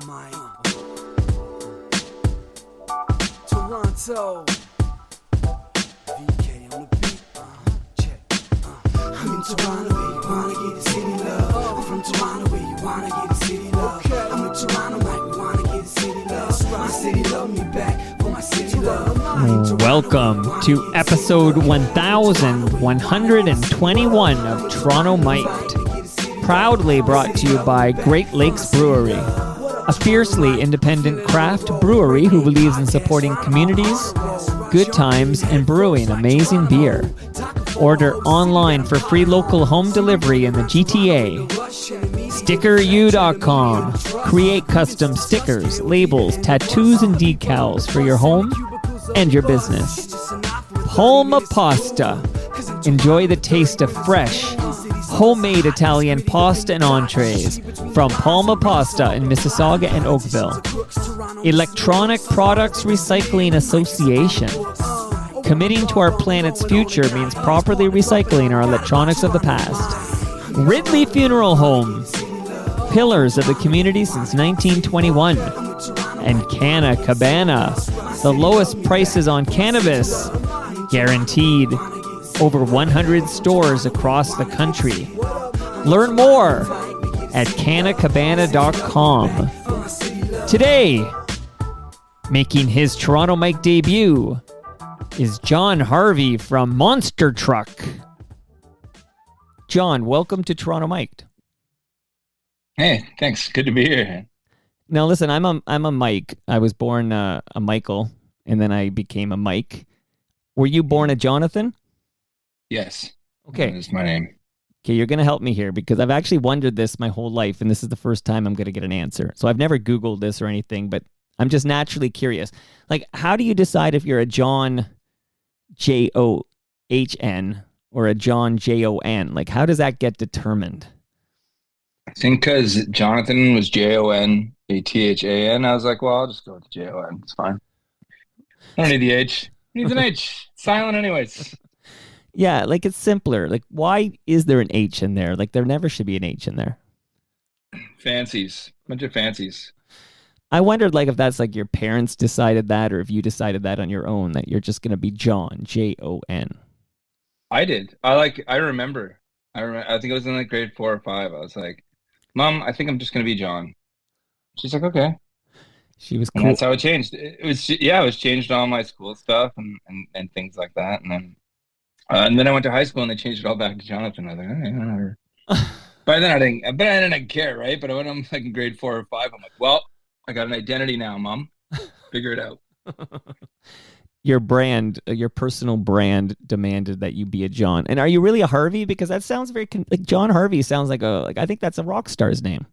my Toronto. VK on the beat. Check. I'm in Toronto where you wanna get the city love. I'm from Toronto where you wanna get the city love. I'm in Toronto like we wanna get the city love. My city love me back for my city love. Welcome to episode 1121 of Toronto Mic'd, proudly brought to you by Great Lakes Brewery, a fiercely independent craft brewery who believes in supporting communities, good times, and brewing amazing beer. Order online for free local home delivery in the GTA. StickerU.com. Create custom stickers, labels, tattoos, and decals for your home and your business. Palma Pasta. Enjoy the taste of fresh, homemade Italian pasta and entrees from Palma Pasta in Mississauga and Oakville. Electronic Products Recycling Association. Committing to our planet's future means properly recycling our electronics of the past. Ridley Funeral Home. Pillars of the community since 1921. And Canna Cabana. The lowest prices on cannabis. Guaranteed. Over 100 stores across the country. Learn more at cannacabana.com. Today, making his Toronto Mike debut, is Jon Harvey from Monster Truck. Jon, welcome to Toronto Mic'd. Hey, thanks. Good to be here. Now listen, I'm a Mike. I was born a Michael, and then I became a Mike. Were you born a Jonathan? Yes. Okay. That's my name. Okay, you're going to help me here because I've actually wondered this my whole life, and this is the first time I'm going to get an answer. So I've never Googled this or anything, but I'm just naturally curious. Like, how do you decide if you're a John John or a John Jon? Like, how does that get determined? I think because Jonathan was Jonathan, I was like, well, I'll just go with Jon. It's fine. I don't need the H. It needs an H. Silent anyways. Yeah, like it's simpler. Like, why is there an H in there? Like, there never should be an H in there. Fancies. Bunch of fancies. I wondered, like, if that's like your parents decided that, or if you decided that on your own, that you're just going to be John, Jon. I did. I remember. I think it was in like grade 4 or 5. I was like, Mom, I think I'm just going to be John. She's like, okay. She was cool. And that's how it changed. It was changed all my school stuff and things like that. And then I went to high school and they changed it all back to Jonathan. I was like, okay, whatever. But then I didn't care, right? But when I'm like in grade 4 or 5, I'm like, well, I got an identity now, Mom. Figure it out. Your personal brand demanded that you be a John. And are you really a Harvey? Because that sounds very like Jon Harvey sounds like I think that's a rock star's name.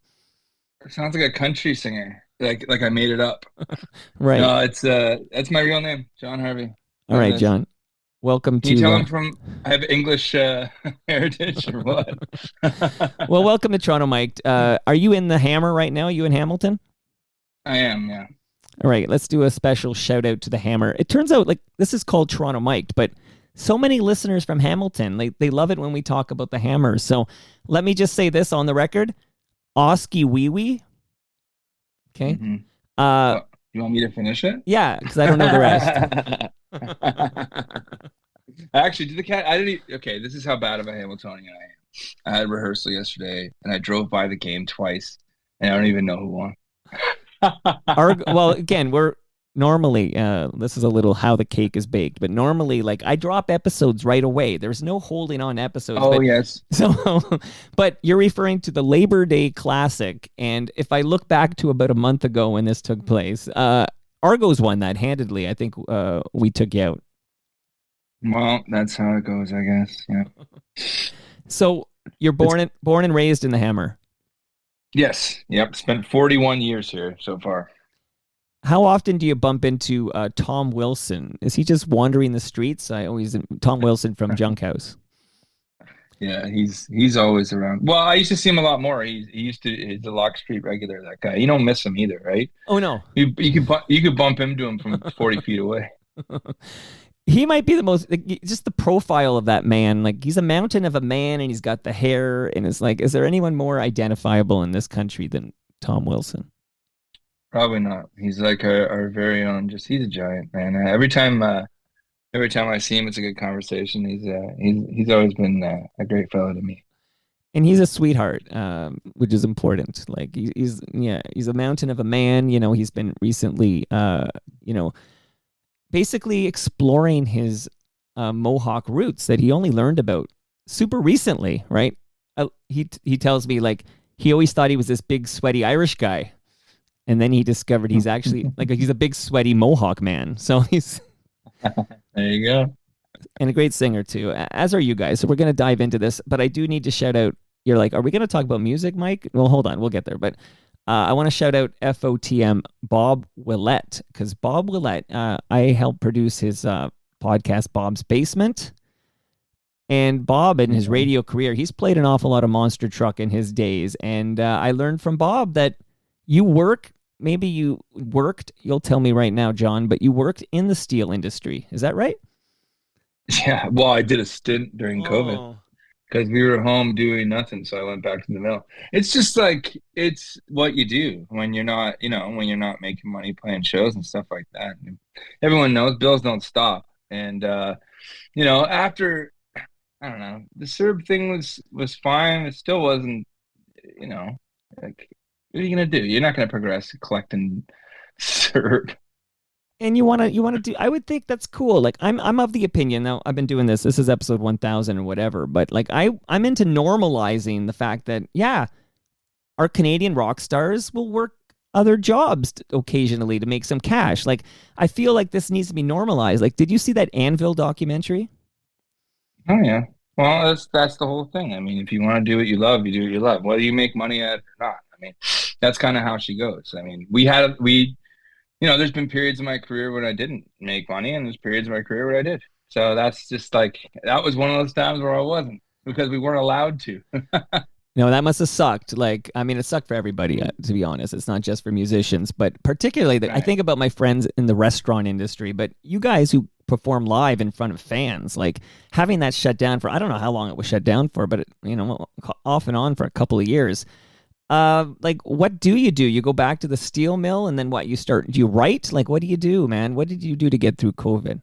It sounds like a country singer. Like I made it up. Right. No, that's my real name, Jon Harvey. All right, John. Welcome to. Can you tell I have English heritage or what? Well, welcome to Toronto Mic'd. Are you in the Hammer right now? Are you in Hamilton? I am, yeah. All right, let's do a special shout out to the Hammer. It turns out like this is called Toronto Mic'd, but so many listeners from Hamilton, they love it when we talk about the Hammer. So let me just say this on the record. Oski wee wee. Okay. Mm-hmm. You want me to finish it? Yeah, because I don't know the rest. Actually, did the cat? I didn't. Okay, this is how bad of a Hamiltonian I am. I had rehearsal yesterday, and I drove by the game twice, and I don't even know who won. Well, again, we're normally this is a little how the cake is baked, but normally, like, I drop episodes right away. There's no holding on episodes. Oh, yes. So, but you're referring to the Labor Day Classic, and if I look back to about a month ago when this took place, Argos won that handedly. I think we took you out. Well, that's how it goes, I guess. Yeah. So you're born and raised in the Hammer. Yes. Yep. Spent 41 years here so far. How often do you bump into Tom Wilson? Is he just wandering the streets? Tom Wilson from Junk House. Yeah, he's always around. Well, I used to see him a lot more. He's a Lock Street regular. That guy. You don't miss him either, right? Oh no. You could bump into him from 40 feet away. He might be the most, like, just the profile of that man. Like, he's a mountain of a man, and he's got the hair, and it's like, is there anyone more identifiable in this country than Tom Wilson? Probably not. He's like our very own. Just he's a giant, man. Every time I see him, it's a good conversation. He's always been a great fellow to me. And he's a sweetheart, which is important. Like he's yeah, he's a mountain of a man. You know, he's been recently, you know, basically exploring his Mohawk roots that he only learned about super recently, right? He tells me like he always thought he was this big sweaty Irish guy, and then he discovered he's actually like he's a big sweaty Mohawk man. So he's There you go. and a great singer too, as are you guys. So we're gonna dive into this, but I do need to shout out. You're like, are we gonna talk about music, Mike? Well, hold on, we'll get there. But I want to shout out FOTM Bob Willett because Bob Willett, I helped produce his podcast Bob's Basement. And Bob, in his radio career, he's played an awful lot of monster truck in his days. And I learned from Bob that you work, maybe you worked, you'll tell me right now, John, but you worked in the steel industry. Is that right? Yeah. Well, I did a stint during COVID Oh. because we were home doing nothing, so I went back to the mill. It's just like it's what you do when you're not, when you're not making money playing shows and stuff like that. And everyone knows bills don't stop. And after I don't know, the Serb thing was fine. It still wasn't, like what are you gonna do? You're not gonna progress collecting Serb. And you want to do, I would think that's cool. Like I'm of the opinion now, I've been doing this is episode 1000 or whatever, but like I'm into normalizing the fact that yeah, our Canadian rock stars will work other jobs occasionally to make some cash. Like I feel like this needs to be normalized. Like did you see that Anvil documentary? Oh yeah. Well, that's the whole thing. I mean, if you want to do what you love, you do what you love, whether you make money at it or not. I mean, that's kind of how she goes. I mean, there's been periods of my career when I didn't make money, and there's periods of my career where I did. So that's just like that was one of those times where I wasn't because we weren't allowed to. No, that must have sucked. Like, I mean, it sucked for everybody, to be honest. It's not just for musicians, but particularly I Right. think about my friends in the restaurant industry, but you guys who perform live in front of fans, like having that shut down for, I don't know how long it was shut down for, but, off and on for a couple of years. Like, what do? You go back to the steel mill and then what? Do you write? Like, what do you do, man? What did you do to get through COVID?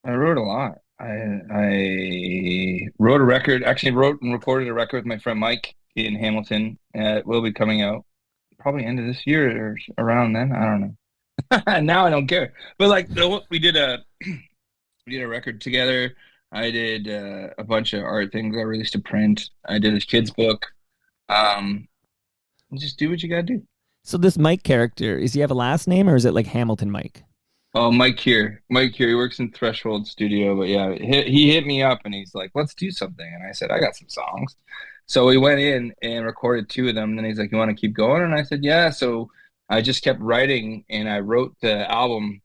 I wrote a lot. I wrote a record, actually wrote and recorded a record with my friend Mike in Hamilton. It will be coming out probably end of this year or around then. I don't know. Now I don't care. But like we did we did a record together. I did a bunch of art things. I released a print. I did his kid's book. Um, just do what you gotta do. So this Mike character, is he have a last name or is it like Hamilton Mike? Oh, Mike here. He works in Threshold Studio, but yeah, he hit me up and he's like, "Let's do something." And I said, "I got some songs." So we went in and recorded two of them. And then he's like, "You want to keep going?" And I said, "Yeah." So I just kept writing and I wrote the album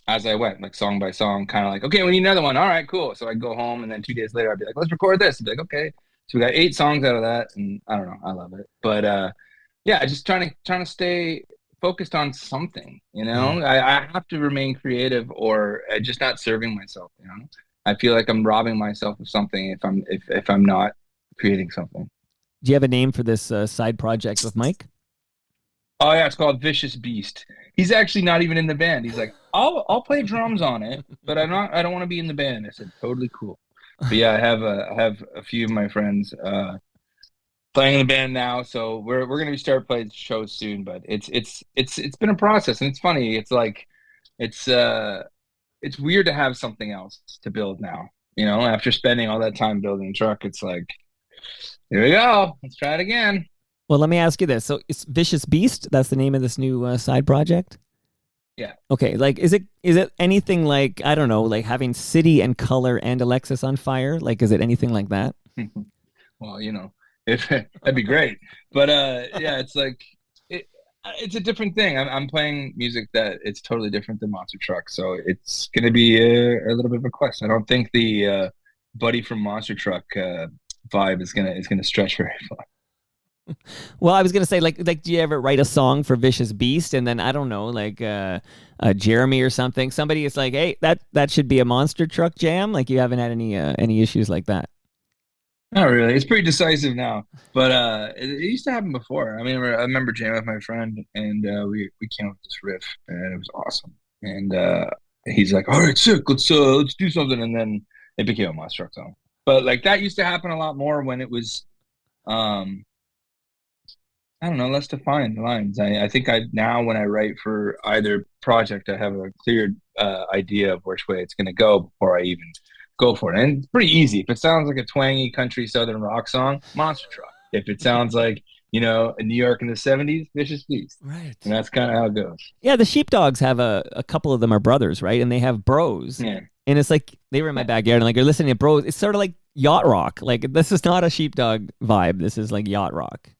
as I went, like song by song, kind of like, "Okay, we need another one." All right, cool. So I'd go home and then 2 days later I'd be like, "Let's record this." I'd be like, "Okay." So we got 8 songs out of that, and I don't know, I love it. But yeah, just trying to stay focused on something, Yeah. I have to remain creative or just not serving myself. I feel like I'm robbing myself of something if I'm not creating something. Do you have a name for this side project with Mike? Oh yeah, it's called Vicious Beast. He's actually not even in the band. He's like, I'll play drums on it, but I don't want to be in the band. I said, totally cool. But yeah, I have a few of my friends playing in the band now, so we're gonna start playing shows soon. But it's been a process, and it's funny. It's like it's uh it's weird to have something else to build now. After spending all that time building a truck, it's like here we go. Let's try it again. Well, let me ask you this. So it's Vicious Beast. That's the name of this new side project. Yeah. Okay. Like, is it anything like I don't know, like having City and Color and Alexis on Fire? Like, is it anything like that? Well, if that'd be great. But yeah, it's like it's a different thing. I'm playing music that it's totally different than Monster Truck, so it's gonna be a little bit of a quest. I don't think the Buddy from Monster Truck vibe is gonna stretch very far. Well, I was gonna say, like, do you ever write a song for Vicious Beast, and then I don't know, like, Jeremy or something? Somebody is like, hey, that should be a Monster Truck jam. Like, you haven't had any issues like that. Not really. It's pretty decisive now, but it used to happen before. I remember jamming with my friend, and we came up with this riff, and it was awesome. And he's like, "All right, sick. Let's do something." And then it became a monster truck song. But like that used to happen a lot more when it was um I don't know, less defined lines. I think I now when I write for either project, I have a clear idea of which way it's going to go before I even go for it. And it's pretty easy. If it sounds like a twangy country southern rock song, Monster Truck. If it sounds like, in New York in the 70s, Vicious Beast. Right. And that's kind of how it goes. Yeah, the Sheepdogs have a couple of them are brothers, right? And they have bros. Yeah. And it's like they were in my backyard and like you're listening to bros. It's sort of like yacht rock. Like this is not a Sheepdog vibe. This is like yacht rock.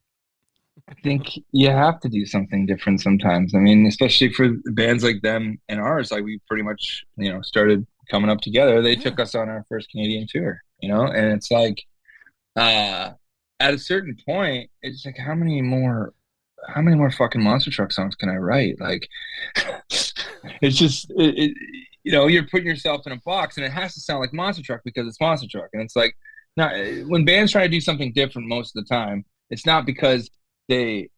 I think you have to do something different sometimes. I mean, especially for bands like them and ours, like we pretty much, started coming up together. They took us on our first Canadian tour, and it's like, at a certain point, it's like, how many more fucking Monster Truck songs can I write? Like, it's just, you're putting yourself in a box and it has to sound like Monster Truck because it's Monster Truck. And it's like, not when bands try to do something different most of the time, it's not because they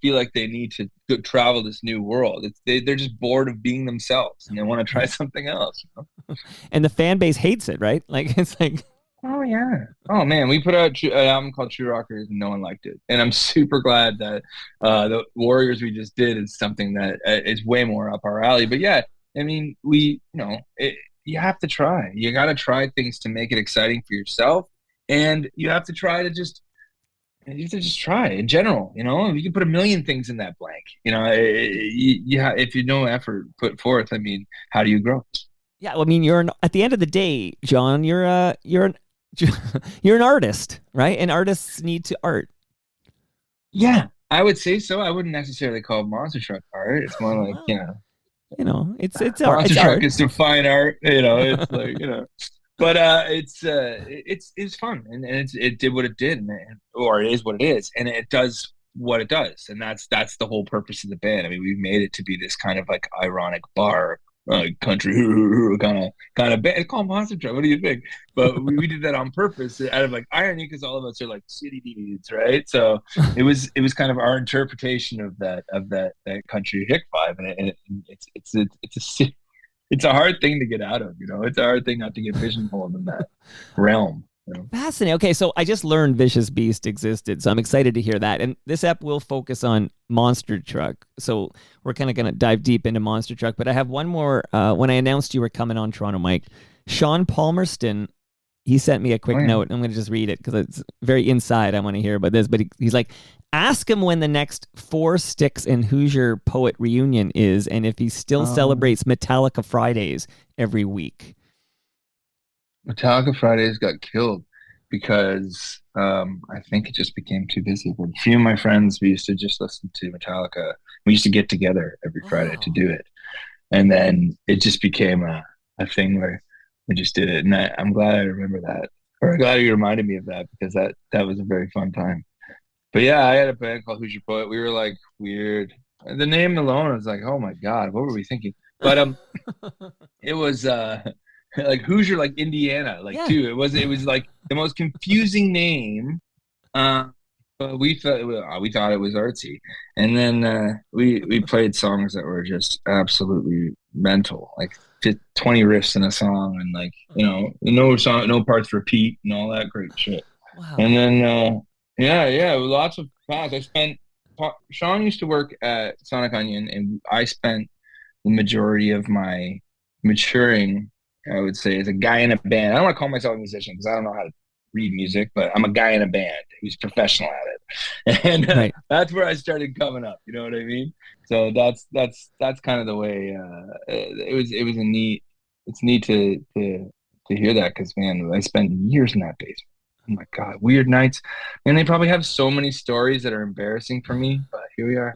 feel like they need to travel this new world. They're just bored of being themselves and they want to try something else. And the fan base hates it, right? Like it's like, oh yeah, oh man, we put out an album called True Rockers and no one liked it, and I'm super glad that the Warriors we just did is something that is way more up our alley. But yeah, I mean, you have to try. You got to try things to make it exciting for yourself, and you have to try to just. You have to just try in general, you can put a million things in that blank, if you no effort put forth, I mean, how do you grow? Yeah. Well, I mean, at the end of the day, John, you're an you're an artist, right? And artists need to art. Yeah, I would say so. I wouldn't necessarily call Monster Truck art. It's more like, it's Monster art. Truck is to fine art, it's like, but it's fun and it did what it did, or it is what it is, and it does what it does, and that's the whole purpose of the band. I mean, we've made it to be this kind of like ironic bar country kind of band. It's called Monster Truck. What do you think? But we did that on purpose out of like irony because all of us are like city dudes, right? So it was kind of our interpretation of that country hick vibe, and it's a hard thing to get out of, It's a hard thing not to get pigeonholed in that realm. Fascinating. Okay, so I just learned Vicious Beast existed, so I'm excited to hear that. And this app will focus on Monster Truck, so we're kind of going to dive deep into Monster Truck. But I have one more. When I announced you were coming on Toronto Mike, Sean Palmerston, he sent me a quick note. I'm going to just read it because it's very inside. I want to hear about this. But he's like, ask him when the next Four Sticks and Hoosier Poet reunion is, and if he still celebrates Metallica Fridays every week. Metallica Fridays got killed because I think it just became too busy. But a few of my friends, we used to just listen to Metallica. We used to get together every Friday to do it. And then it just became a thing where we just did it. And I'm glad I remember that. Or I'm glad you reminded me of that because that was a very fun time. But yeah, I had a band called Who's Your Poet. We were like weird. The name alone was like, oh my God, what were we thinking? But it was like Hoosier, like Indiana, too. It was like the most confusing name. But we thought it was artsy, and then we played songs that were just absolutely mental, like 20 riffs in a song, and like no parts repeat and all that great shit. Wow. And then yeah, lots of times Sean used to work at Sonic Onion, and I spent the majority of my maturing, I would say, as a guy in a band. I don't want to call myself a musician because I don't know how to read music, but I'm a guy in a band who's professional at it, and that's where I started coming up. You know what I mean? So that's kind of the way. It's neat to hear that because man, I spent years in that basement. Oh my God, weird nights. And they probably have so many stories that are embarrassing for me, but here we are.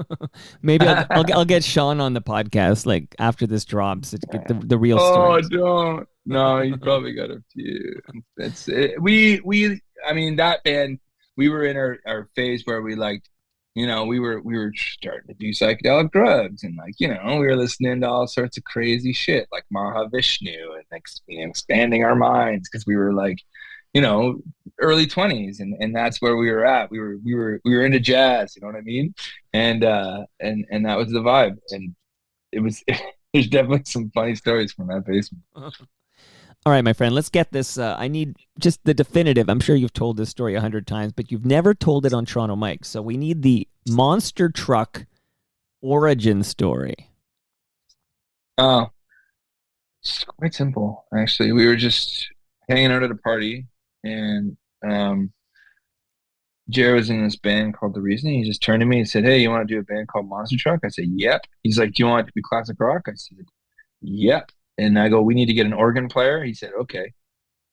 Maybe I'll get Sean on the podcast like after this drops to get the real stories. Oh, don't. No, he's probably got a few. I mean, that band, we were in our phase where we liked, we were starting to do psychedelic drugs and like, we were listening to all sorts of crazy shit like Mahavishnu and like, expanding our minds because we were like, you know, early 20s, and that's where we were at. We were into jazz, you know what I mean? And that was the vibe. And it was there's definitely some funny stories from that basement. All right, my friend, let's get this. I need just the definitive. I'm sure you've told this story 100 times, but you've never told it on Toronto Mike. So we need the monster truck origin story. Oh, it's quite simple, actually. We were just hanging out at a party, and Jared was in this band called The Reason. He just turned to me and said, "Hey, you want to do a band called Monster Truck?" I said, "Yep." He's like, "Do you want it to be classic rock?" I said, "Yep." And I go, "We need to get an organ player." He said, "Okay."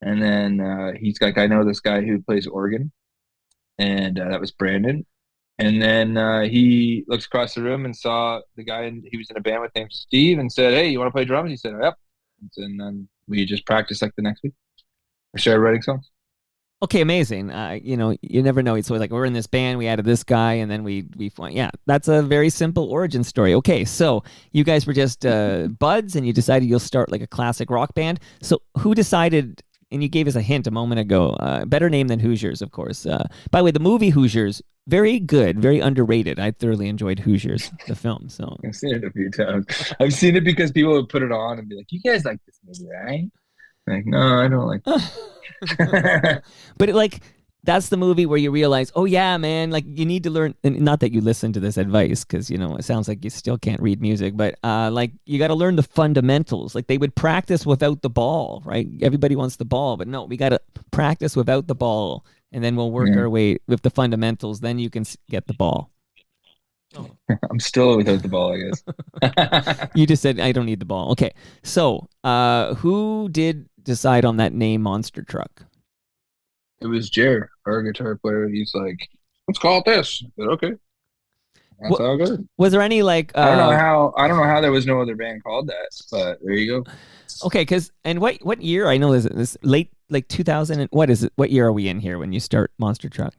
And then he's like, "I know this guy who plays organ," and that was Brandon. And then he looks across the room and saw the guy, and he was in a band with named Steve, and said, "Hey, you want to play drums?" He said, "Yep." And then we just practiced like the next week. I started writing songs. Okay, amazing. You never know. So like we're in this band, we added this guy, and then we yeah, that's a very simple origin story. Okay, so you guys were just buds, and you decided you'll start like a classic rock band. So who decided? And you gave us a hint a moment ago. Better name than Hoosiers, of course. By the way, the movie Hoosiers, very good, very underrated. I thoroughly enjoyed Hoosiers, the film. So I've seen it a few times. I've seen it because people would put it on and be like, "You guys like this movie, right?" Like, no, I don't like it. but that's the movie where you realize, oh yeah, man, like you need to learn. And not that you listen to this advice, because it sounds like you still can't read music, but like you got to learn the fundamentals. Like they would practice without the ball, right? Everybody wants the ball, but no, we got to practice without the ball, and then we'll work our way with the fundamentals. Then you can get the ball. I'm still without the ball, I guess. You just said I don't need the ball. Okay, so who did decide on that name, Monster Truck? It was Jared, our guitar player. He's like, "Let's call it this." I said, "Okay." That's how it goes. Was there any like? I don't know how there was no other band called that, but there you go. Okay, and what year? I know this late like 2000. And what is it? What year are we in here when you start Monster Truck?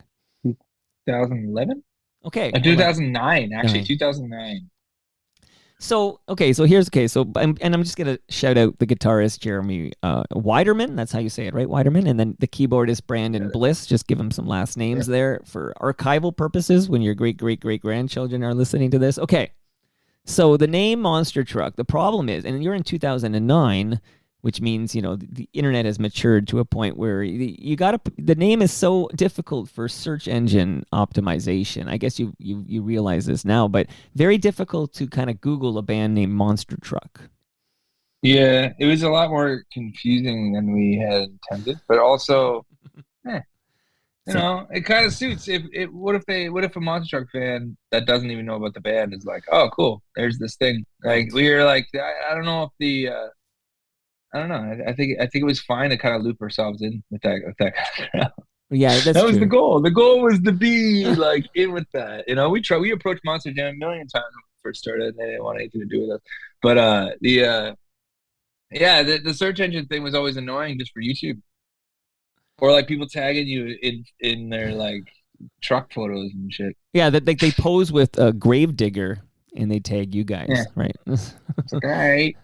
2011. Okay, 2009 actually. 2009. So here's I'm just gonna shout out the guitarist Jeremy Widerman. That's how you say it, right? Widerman, and then the keyboardist Brandon Bliss. Just give him some last names there for archival purposes when your great grandchildren are listening to this. Okay, so the name Monster Truck. The problem is, and you're in 2009, which means the internet has matured to a point where the name is so difficult for search engine optimization. I guess you realize this now, but very difficult to kind of Google a band named Monster Truck. Yeah, it was a lot more confusing than we had intended, but also, it kind of suits. What if a Monster Truck fan that doesn't even know about the band is like, "Oh, cool, there's this thing." Like we were like, I don't know if I don't know. I think it was fine to kind of loop ourselves in with that kind of crowd. Yeah, that was the goal. The goal was to be like in with that. We approached Monster Jam a million times when we first started, and they didn't want anything to do with us. But the search engine thing was always annoying just for YouTube, or like people tagging you in their like truck photos and shit. Yeah, that they pose with a Gravedigger and they tag you guys, right? It's like, all right.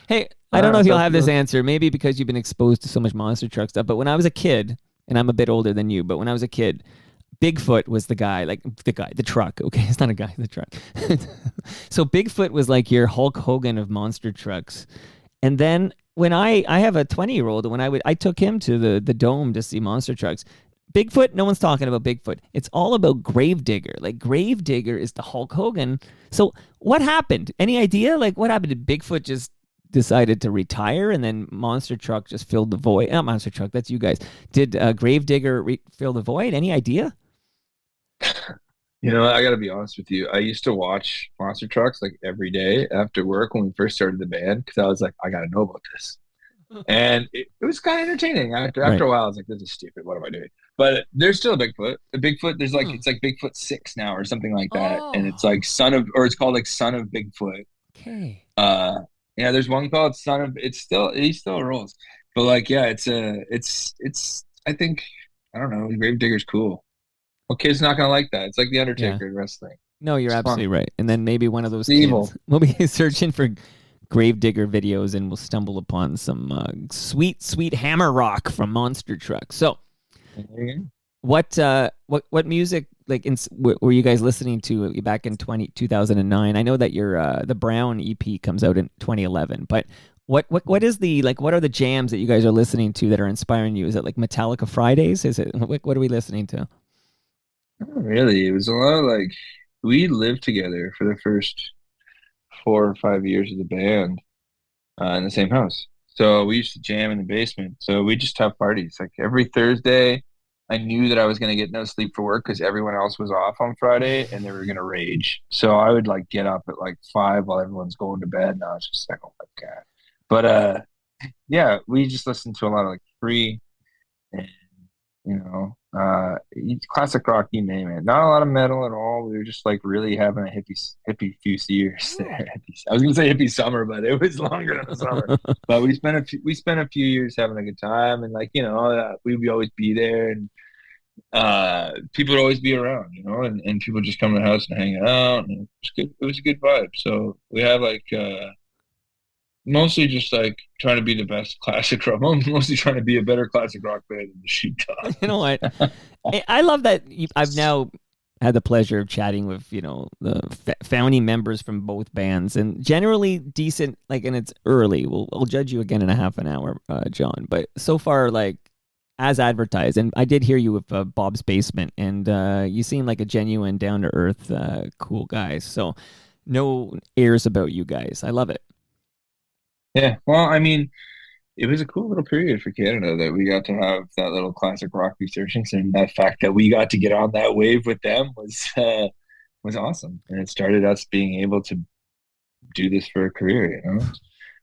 Hey, I don't know if you'll have this answer, maybe because you've been exposed to so much Monster Truck stuff, but when I was a kid, and I'm a bit older than you, but when I was a kid, Bigfoot was the truck. Okay, it's not a guy, the truck. So Bigfoot was like your Hulk Hogan of Monster Trucks. And then when I have a 20-year-old, when I took him to the Dome to see Monster Trucks. Bigfoot, no one's talking about Bigfoot. It's all about Gravedigger. Like Gravedigger is the Hulk Hogan. So what happened? Any idea? Like what happened? Did Bigfoot just decided to retire and then Monster Truck just filled the void? Not Monster Truck, that's you guys. Did Gravedigger fill the void? Any idea? I got to be honest with you. I used to watch Monster Trucks like every day after work when we first started the band because I was like, I got to know about this. And it was kind of entertaining. After a while, I was like, this is stupid. What am I doing? But there's still a Bigfoot. The Bigfoot, there's like, it's like Bigfoot 6 now or something like that. And it's like it's called like Son of Bigfoot. Okay. Yeah, there's one called Son of, he still rolls. But like, yeah, I think, I don't know, Gravedigger's cool. What kid's not going to like that? It's like The Undertaker in wrestling. No, you're absolutely right. And then maybe one of those kids will be searching for Gravedigger videos, and we'll stumble upon some sweet, sweet hammer rock from Monster Truck. So, what music were you guys listening to back in 2009? I know that your the Brown EP comes out in 2011, but what is the what are the jams that you guys are listening to that are inspiring you? Is it like Metallica Fridays? Is it what are we listening to? Not really. It was a lot of like we lived together for the first 4 or 5 years of the band in the same house. So we used to jam in the basement. So we just have parties. Like every Thursday, I knew that I was going to get no sleep for work because everyone else was off on Friday and they were going to rage. So I would like get up at like 5 while everyone's going to bed. And I was just like, oh my God. But yeah, we just listened to a lot of like Free and, classic rock, you name it. Not a lot of metal at all. We were just like really having a hippie few years there. I was gonna say hippie summer, but it was longer than the summer. But we spent a few years having a good time, and we would always be there, and people would always be around, and people just come to the house and hang out, and it was good. It was a good vibe. So we have like mostly just like trying to be the best classic rock. Mostly trying to be a better classic rock band than the Sheepdog. You know what? I love that I've now had the pleasure of chatting with the founding members from both bands, and generally decent. And it's early. I'll judge you again in a half an hour, Jon. But so far, as advertised, and I did hear you with Bob's Basement, and you seem like a genuine, down to earth, cool guy. So no airs about you guys. I love it. Yeah, well, I mean, it was a cool little period for Canada that we got to have that little classic rock resurgence, and that fact that we got to get on that wave with them was awesome. And it started us being able to do this for a career,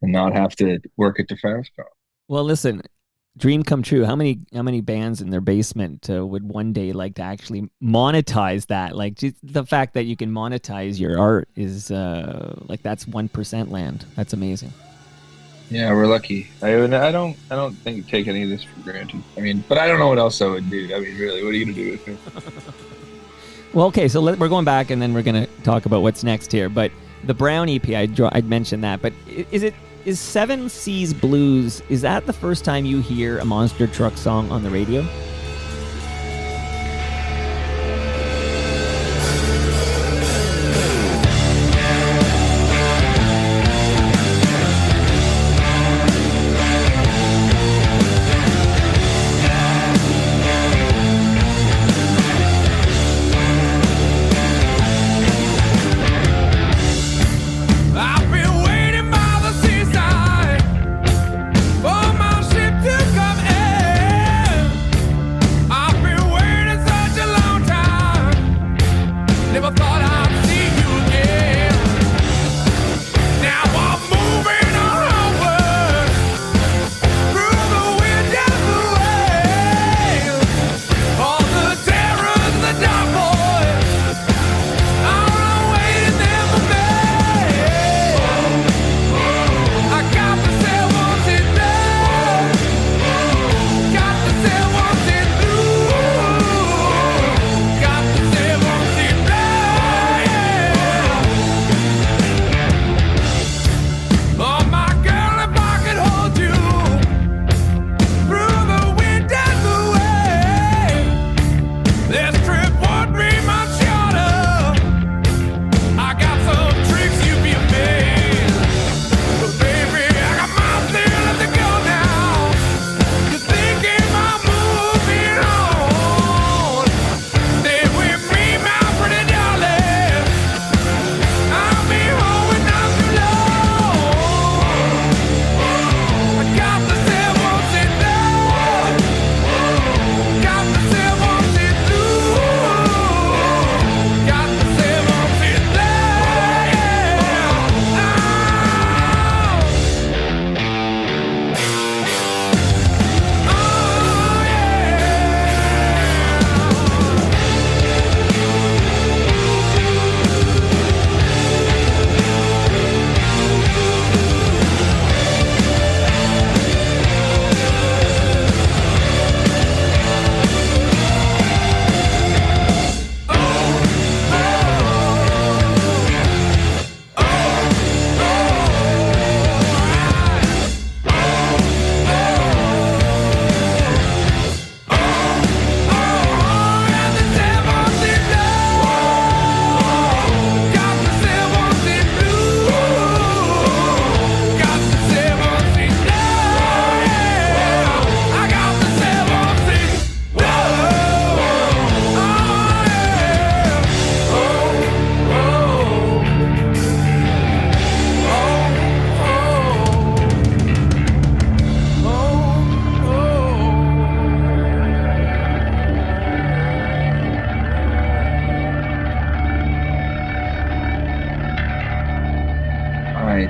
and not have to work at Defense Pro. Well, listen, dream come true. How many bands in their basement would one day like to actually monetize that? Like just the fact that you can monetize your art is that's 1% land. That's amazing. Yeah, we're lucky. I don't think take any of this for granted. I mean, but I don't know what else I would do. I mean, really, what are you gonna do with it? Well, okay, so we're going back, and then we're gonna talk about what's next here. But the Brown EP, I'd mentioned that. But is Seven Seas Blues? Is that the first time you hear a Monster Truck song on the radio?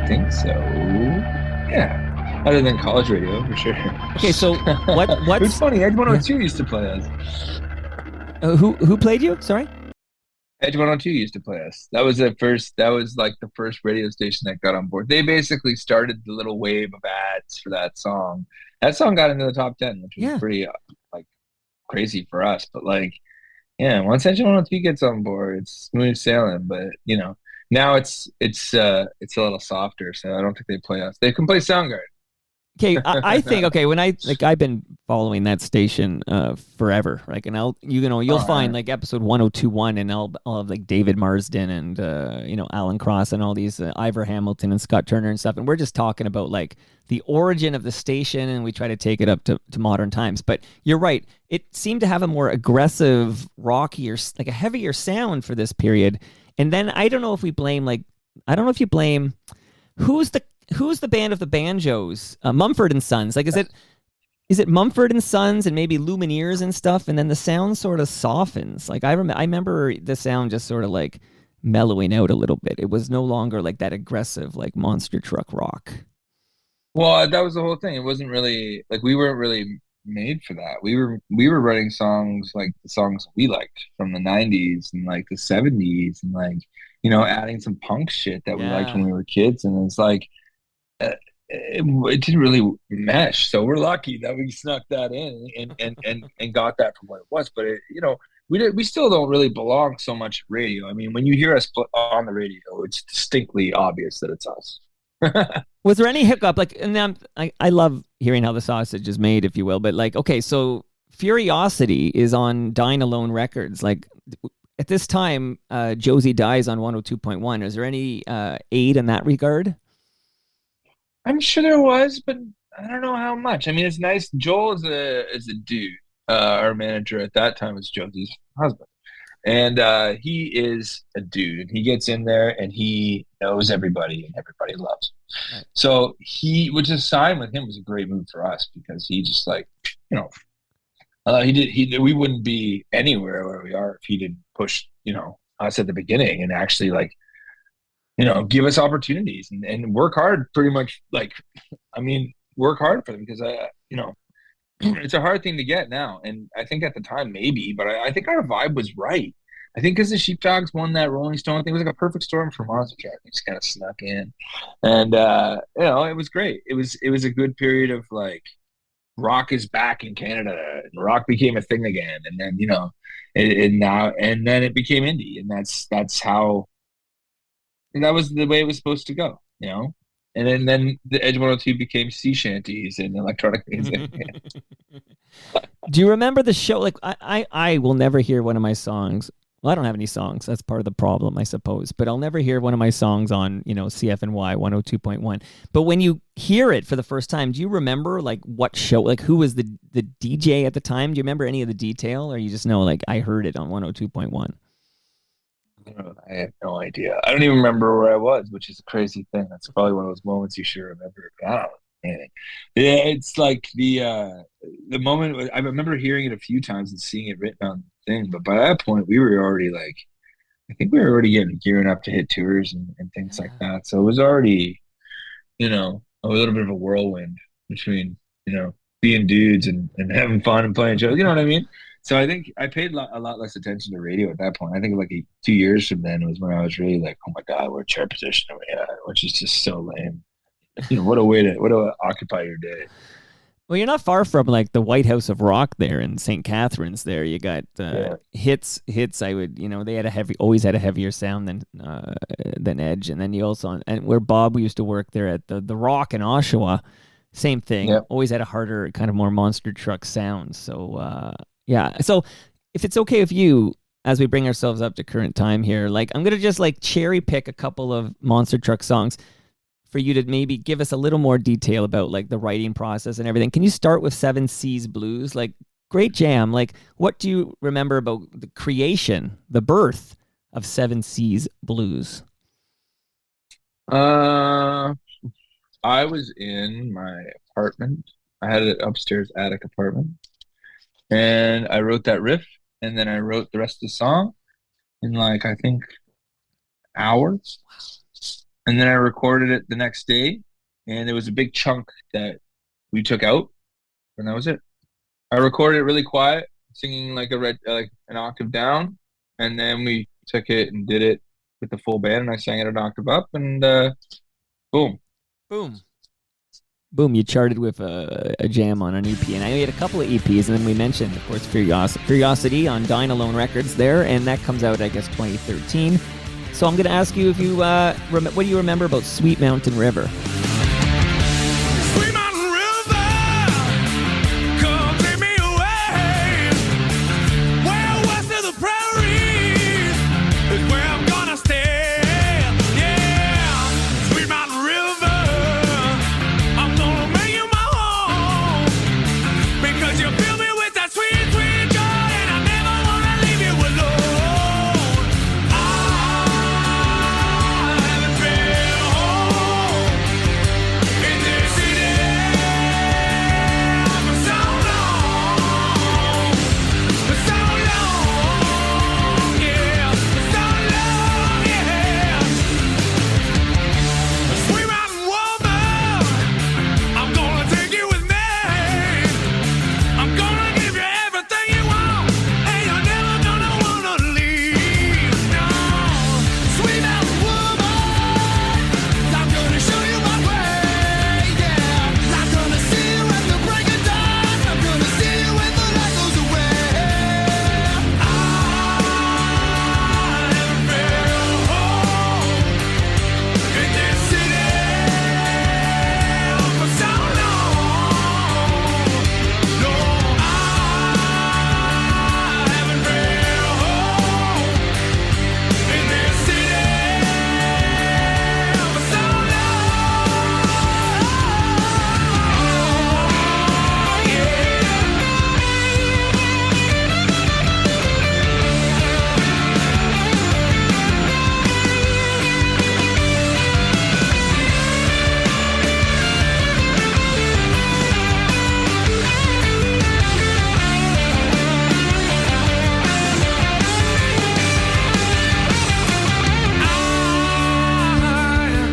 think so. Yeah. Other than college radio, for sure. Okay, so what's It's funny, Edge 102 used to play us. who played you? Sorry? Edge 102 used to play us. That was like the first radio station that got on board. They basically started the little wave of ads for that song. That song got into the top 10, which was pretty like crazy for us. But like, yeah, once Edge 102 gets on board, it's smooth sailing. But now it's a little softer, so I don't think they play us. They can play Soundgarden. Okay, I think when I've been following that station forever, like, and you'll find like episode 1021, and I'll have like David Marsden and Alan Cross and all these Ivor Hamilton and Scott Turner and stuff, and we're just talking about like the origin of the station, and we try to take it up to modern times. But you're right, it seemed to have a more aggressive, rockier, like a heavier sound for this period. And then I don't know if you blame who's the band of the banjos? Mumford and Sons. Like, is it Mumford and Sons and maybe Lumineers and stuff? And then the sound sort of softens. Like I remember the sound just sort of like mellowing out a little bit. It was no longer like that aggressive, like monster truck rock. Well, that was the whole thing. It wasn't really like we weren't really made for that. We were writing songs like the songs we liked from the 90s and like the 70s and like, adding some punk shit that we liked when we were kids. And it's like, it didn't really mesh, so we're lucky that we snuck that in and got that from what it was. But we still don't really belong so much radio. I mean, when you hear us on the radio, it's distinctly obvious that it's us. Was there any hiccup? Like, and I love hearing how the sausage is made, if you will. But like, okay, so Furiosity is on Dine Alone Records. Like at this time, Josie Dies on 102.1. Is there any aid in that regard? I'm sure there was, but I don't know how much. I mean, it's nice. Joel is a dude. Our manager at that time was Josie's husband, and he is a dude. And he gets in there and he knows everybody, and everybody loves him. Right. So which is sign with him was a great move for us because he just like, we wouldn't be anywhere where we are if he didn't push, us at the beginning and actually like, give us opportunities and work hard pretty much. Like, I mean, work hard for them because it's a hard thing to get now. And I think at the time, maybe, but I think our vibe was right. I think because the Sheepdogs won that Rolling Stone thing, it was like a perfect storm for Monster Truck. It just kind of snuck in. And, it was great. It was a good period of like, rock is back in Canada and rock became a thing again. And then, and then it became indie. And that's how, and that was the way it was supposed to go, And then the Edge 102 became sea shanties and electronic music. Do you remember the show? Like, I will never hear one of my songs. Well, I don't have any songs. That's part of the problem, I suppose. But I'll never hear one of my songs on, CFNY 102.1. But when you hear it for the first time, do you remember, like, what show? Like, who was the DJ at the time? Do you remember any of the detail? Or you just know, like, I heard it on 102.1? I have no idea. I don't even remember where I was, which is a crazy thing. That's probably one of those moments you should remember. I don't know anything. Yeah, it's like the moment. I remember hearing it a few times and seeing it written on the thing, but by that point, we were already like, I think we were already gearing up to hit tours and things like that. So it was already, a little bit of a whirlwind between, being dudes and having fun and playing shows. You know what I mean? So I think I paid a lot less attention to radio at that point. I think like 2 years from then was when I was really like, oh my God, what chair position are we at? Which is just so lame. What a way to occupy your day. Well, you're not far from like the White House of Rock there in St. Catharines. There, you got hits. I would, they had always had a heavier sound than Edge, and then you also and where Bob used to work there at the Rock in Oshawa, same thing. Yep. Always had a harder, kind of more monster truck sound. So. Yeah. So if it's okay with you, as we bring ourselves up to current time here, like I'm going to just like cherry pick a couple of monster truck songs for you to maybe give us a little more detail about like the writing process and everything. Can you start with Seven Seas Blues? Like great jam. Like what do you remember about the creation, the birth of Seven Seas Blues? I was in my apartment. I had an upstairs attic apartment. And I wrote that riff, and then I wrote the rest of the song in like, I think, hours. And then I recorded it the next day, and there was a big chunk that we took out, and that was it. I recorded it really quiet, singing like like an octave down, and then we took it and did it with the full band, and I sang it an octave up, and boom. Boom. Boom, you charted with a jam on an EP. And I know you had a couple of EPs, and then we mentioned, of course, Curiosity on Dine Alone Records there, and that comes out, I guess, 2013. So I'm going to ask you if you, what do you remember about Sweet Mountain River? Sweet Mountain River, come take me away. Well, west of the prairies is where I'm gonna stay. Yeah, Sweet Mountain River, I'm gonna make you my home because you fill me with that sweet, sweet joy, and I never wanna leave you alone. I haven't been home in this city for so long, for so long, yeah, for so long, yeah. Sweet mountain woman, I'm gonna take you with me. I'm gonna give you everything you want, and you're never gonna wanna leave. No, sweet mountain woman, I'm gonna show you my way. Yeah, I'm gonna see you at the break of dawn. I'm gonna see you when the light goes away. I haven't been home in this city for so long. No, I haven't been home in this city for so long.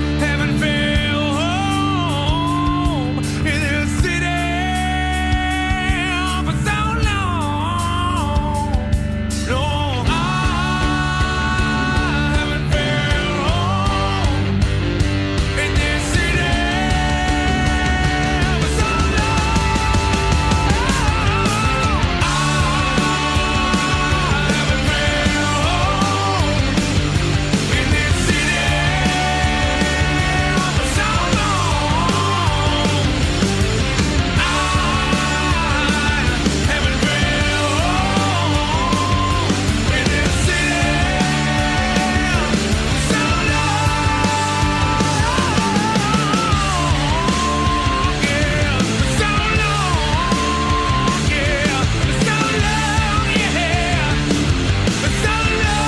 I haven't been home in this city for so long. No, I haven't been home in this city for so long. I haven't been home in this city for so long. I haven't been home in this city for so long. Yeah, for so long. Yeah, for so long. Yeah, for so long.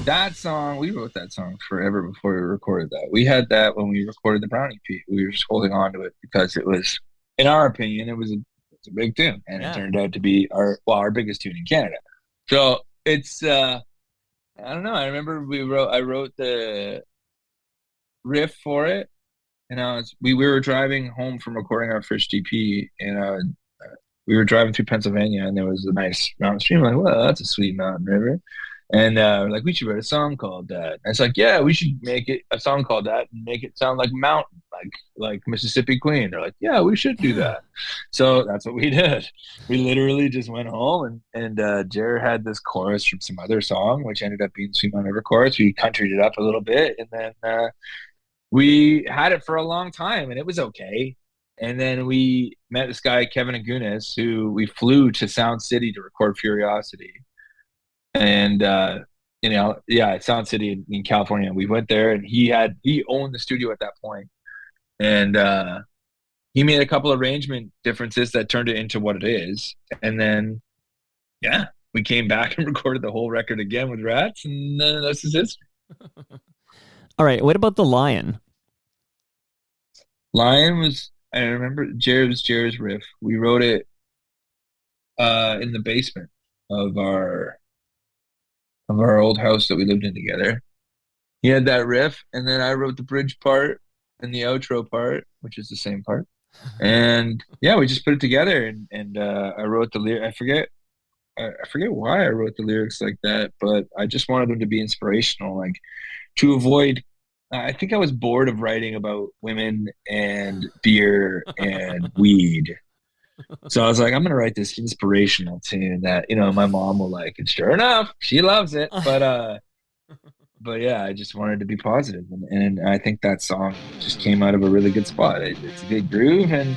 That song, we wrote that song forever before we recorded that. We had that when we recorded the Brown EP. We were just holding on to it because it was, in our opinion, it was a big tune, and Yeah. it turned out to be our biggest tune in Canada. So it's I don't know. I remember I wrote the riff for it, and we were driving home from recording our first EP, and we were driving through Pennsylvania, and there was a nice mountain stream. Like, well, that's a sweet mountain river. And we're like, we should write a song called that. And it's like, yeah, we should make it a song called that and make it sound like mountain, like Mississippi Queen. They're like, yeah, we should do that. So that's what we did. We literally just went home, and Jer had this chorus from some other song, which ended up being Sweet Mountain River chorus. We countryed it up a little bit, and then we had it for a long time, and it was okay. And then we met this guy, Kevin Agunas, who we flew to Sound City to record Curiosity. And Sound City in California. We went there, and he owned the studio at that point, and he made a couple arrangement differences that turned it into what it is. And then, yeah, we came back and recorded the whole record again with Rats, and that's his history. All right, what about the Lion? Lion was, I remember Jer's riff. We wrote it in the basement of our old house that we lived in together. he had that riff, and then I wrote the bridge part and the outro part, which is the same part. And yeah, we just put it together, and I wrote the lyric. I forget why I wrote the lyrics like that, but I just wanted them to be inspirational, like to avoid. I think I was bored of writing about women and beer and weed. So I was like, I'm gonna write this inspirational tune that, my mom will like. And sure enough, she loves it. But yeah, I just wanted to be positive, and I think that song just came out of a really good spot. It's a good groove, and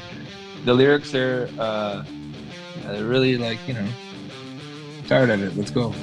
the lyrics are they're really like, tired of it. Let's go.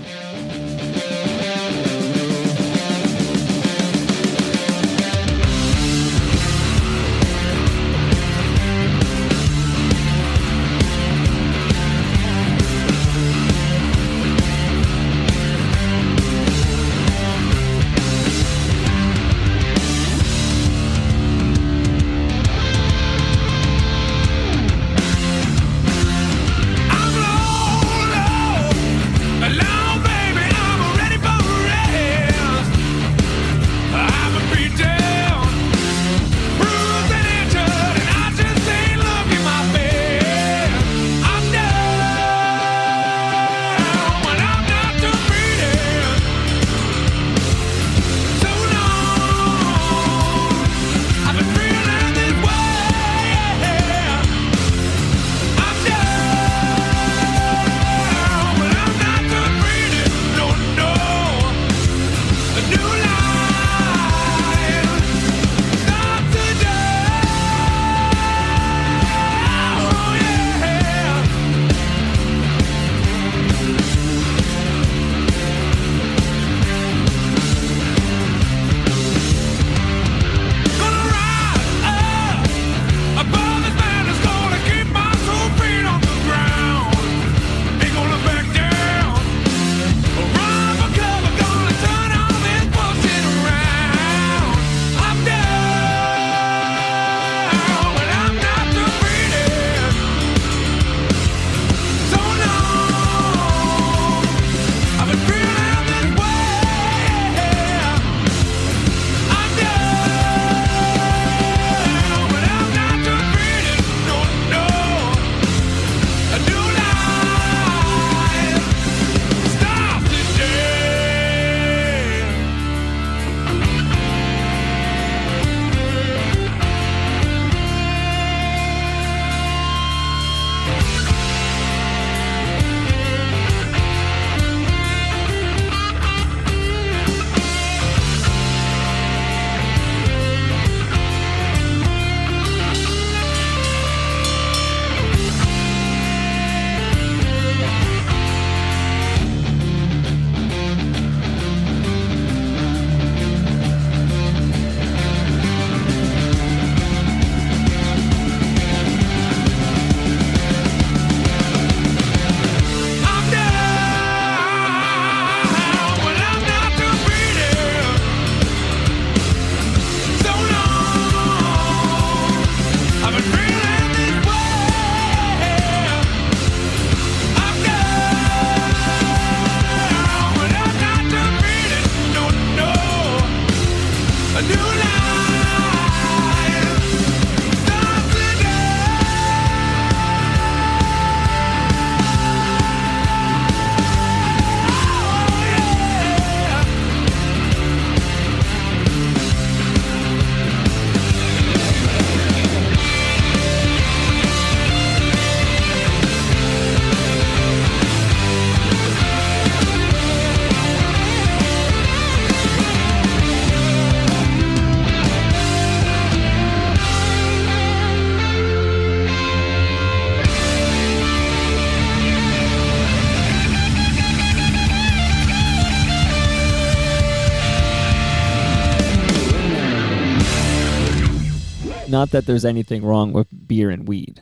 Not that there's anything wrong with beer and weed.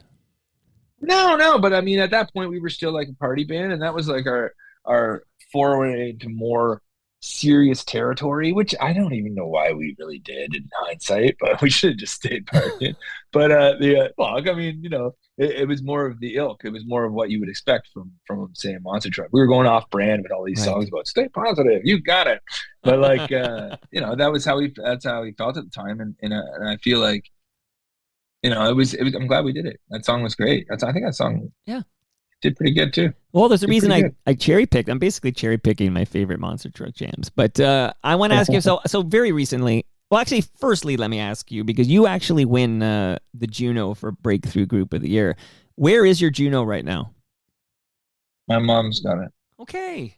No, but I mean, at that point, we were still like a party band, and that was like our foray into more serious territory, which I don't even know why we really did in hindsight, but we should have just stayed partying. But I mean, it was more of the ilk. It was more of what you would expect from say a Monster Truck. We were going off brand with all these Right. songs about stay positive, you got it. But like that's how he felt at the time, and I feel like it was. I'm glad we did it. That song was great. I think that song did pretty good too. Well, there's a reason pretty I cherry picked. I'm basically cherry picking my favorite Monster Truck jams. But I want to ask you, so very recently, well, actually, firstly, let me ask you, because you actually win the Juno for Breakthrough Group of the Year. Where is your Juno right now? My mom's got it. Okay.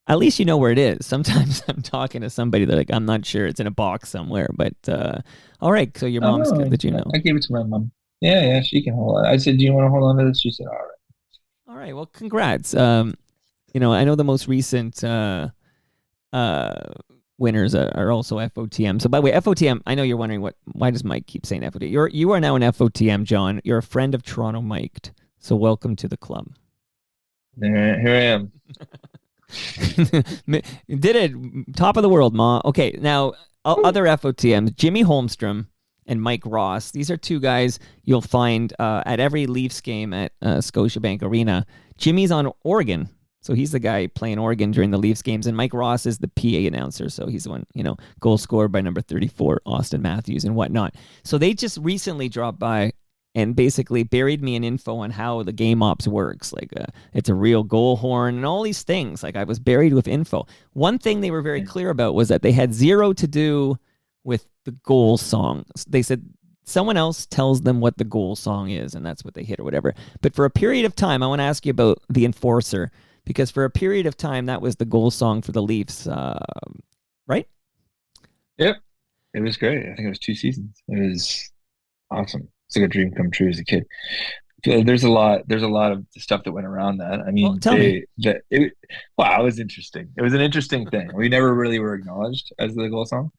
At least you know where it is. Sometimes I'm talking to somebody that like, I'm not sure. It's in a box somewhere. But all right, so your mom's got the Juno. I gave it to my mom. Yeah, she can hold it. I said, do you want to hold on to this? She said, all right. All right, well, congrats. I know the most recent winners are also FOTM. So by the way, FOTM, I know you're wondering why does Mike keep saying FOTM? You are now an FOTM, John. You're a friend of Toronto Mic'd. So welcome to the club. Here I am. Did it. Top of the world, Ma. Okay, now other FOTMs, Jimmy Holmstrom and Mike Ross. These are two guys you'll find at every Leafs game at Scotiabank Arena. Jimmy's on Oregon, so he's the guy playing Oregon during the Leafs games, and Mike Ross is the PA announcer, so he's the one, goal scored by number 34, Austin Matthews, and whatnot. So they just recently dropped by and basically buried me in info on how the game ops works. Like it's a real goal horn and all these things. Like I was buried with info. One thing they were very clear about was that they had zero to do with the goal song. They said someone else tells them what the goal song is, and that's what they hit or whatever. But for a period of time, I want to ask you about the Enforcer, because for a period of time, that was the goal song for the Leafs, right? Yep. It was great. I think it was 2 seasons. It was awesome. It's like a dream come true as a kid. There's a lot of stuff that went around that. I mean, it was interesting. It was an interesting thing. We never really were acknowledged as the goal song.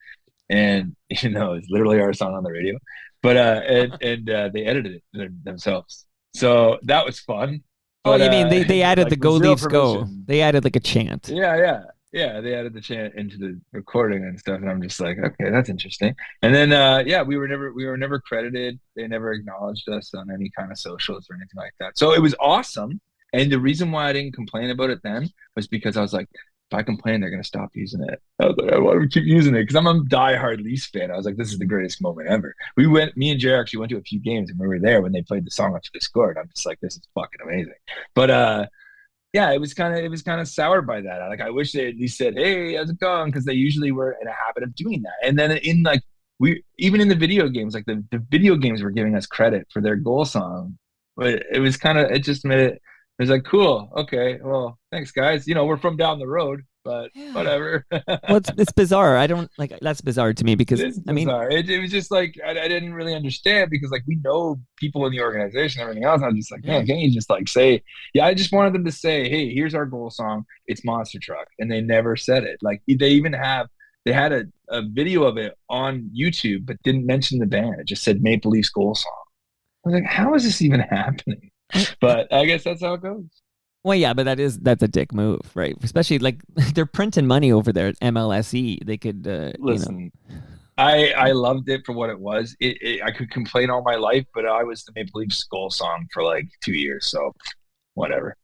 And it's literally our song on the radio, but they edited it themselves, so that was fun. But, you mean they added like the "Go Leafs Go"? They added like a chant. Yeah. They added the chant into the recording and stuff, and I'm just like, okay, that's interesting. And then we were never credited. They never acknowledged us on any kind of socials or anything like that. So it was awesome. And the reason why I didn't complain about it then was because I was like, if I complain, they're going to stop using it. I was like, I want to keep using it because I'm a diehard Leafs fan. I was like, this is the greatest moment ever. Me and Jay actually went to a few games, and we were there when they played the song after they scored. I'm just like, this is fucking amazing. But it was kind of soured by that. Like, I wish they at least said, hey, how's it going? Because they usually were in a habit of doing that. And then even in the video games, like the video games were giving us credit for their goal song. But it just made it. It was like, cool, okay, well, thanks, guys. We're from down the road, but whatever. Well, it's bizarre. I don't like that's bizarre to me because it was just like I didn't really understand because like we know people in the organization and everything else. And I'm just like, man, can't you just like say, yeah? I just wanted them to say, hey, here's our goal song. It's Monster Truck, and they never said it. Like they had a video of it on YouTube, but didn't mention the band. It just said Maple Leafs goal song. I was like, how is this even happening? But I guess that's how it goes. Well, yeah, but that's a dick move, right? Especially like they're printing money over there at MLSE. They could listen. I loved it for what it was. I could complain all my life, but I was the Maple Leafs goal song for like 2 years, so whatever.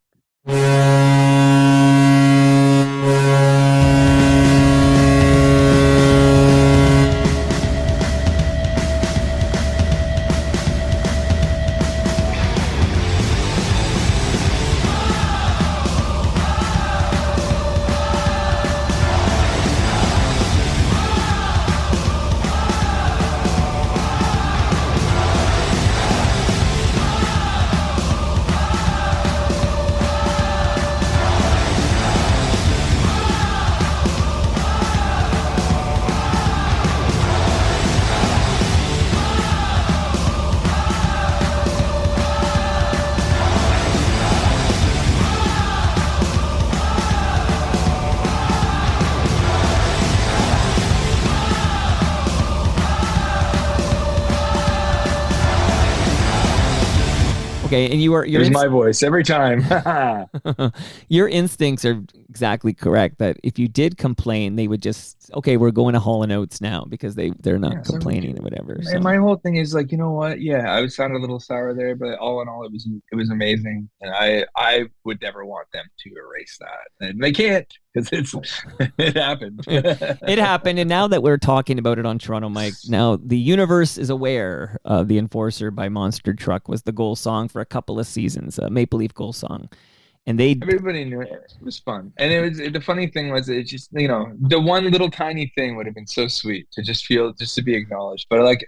Okay, and Here's my voice every time. Your instincts are exactly correct. That if you did complain, they would just, okay, we're going to Hall & Oates now because they're not Yeah, so complaining or whatever. So. and my whole thing is like, you know what? Yeah, I was sounding a little sour there, but all in all, it was amazing, and I would never want them to erase that, and they can't because it happened. It happened, and now that we're talking about it on Toronto Mike, now the universe is aware of The Enforcer by Monster Truck was the goal song for a couple of seasons, a Maple Leaf goal song. And everybody knew it. It was fun, and the funny thing was, it just, you know, the one little tiny thing would have been so sweet to just to be acknowledged. But like,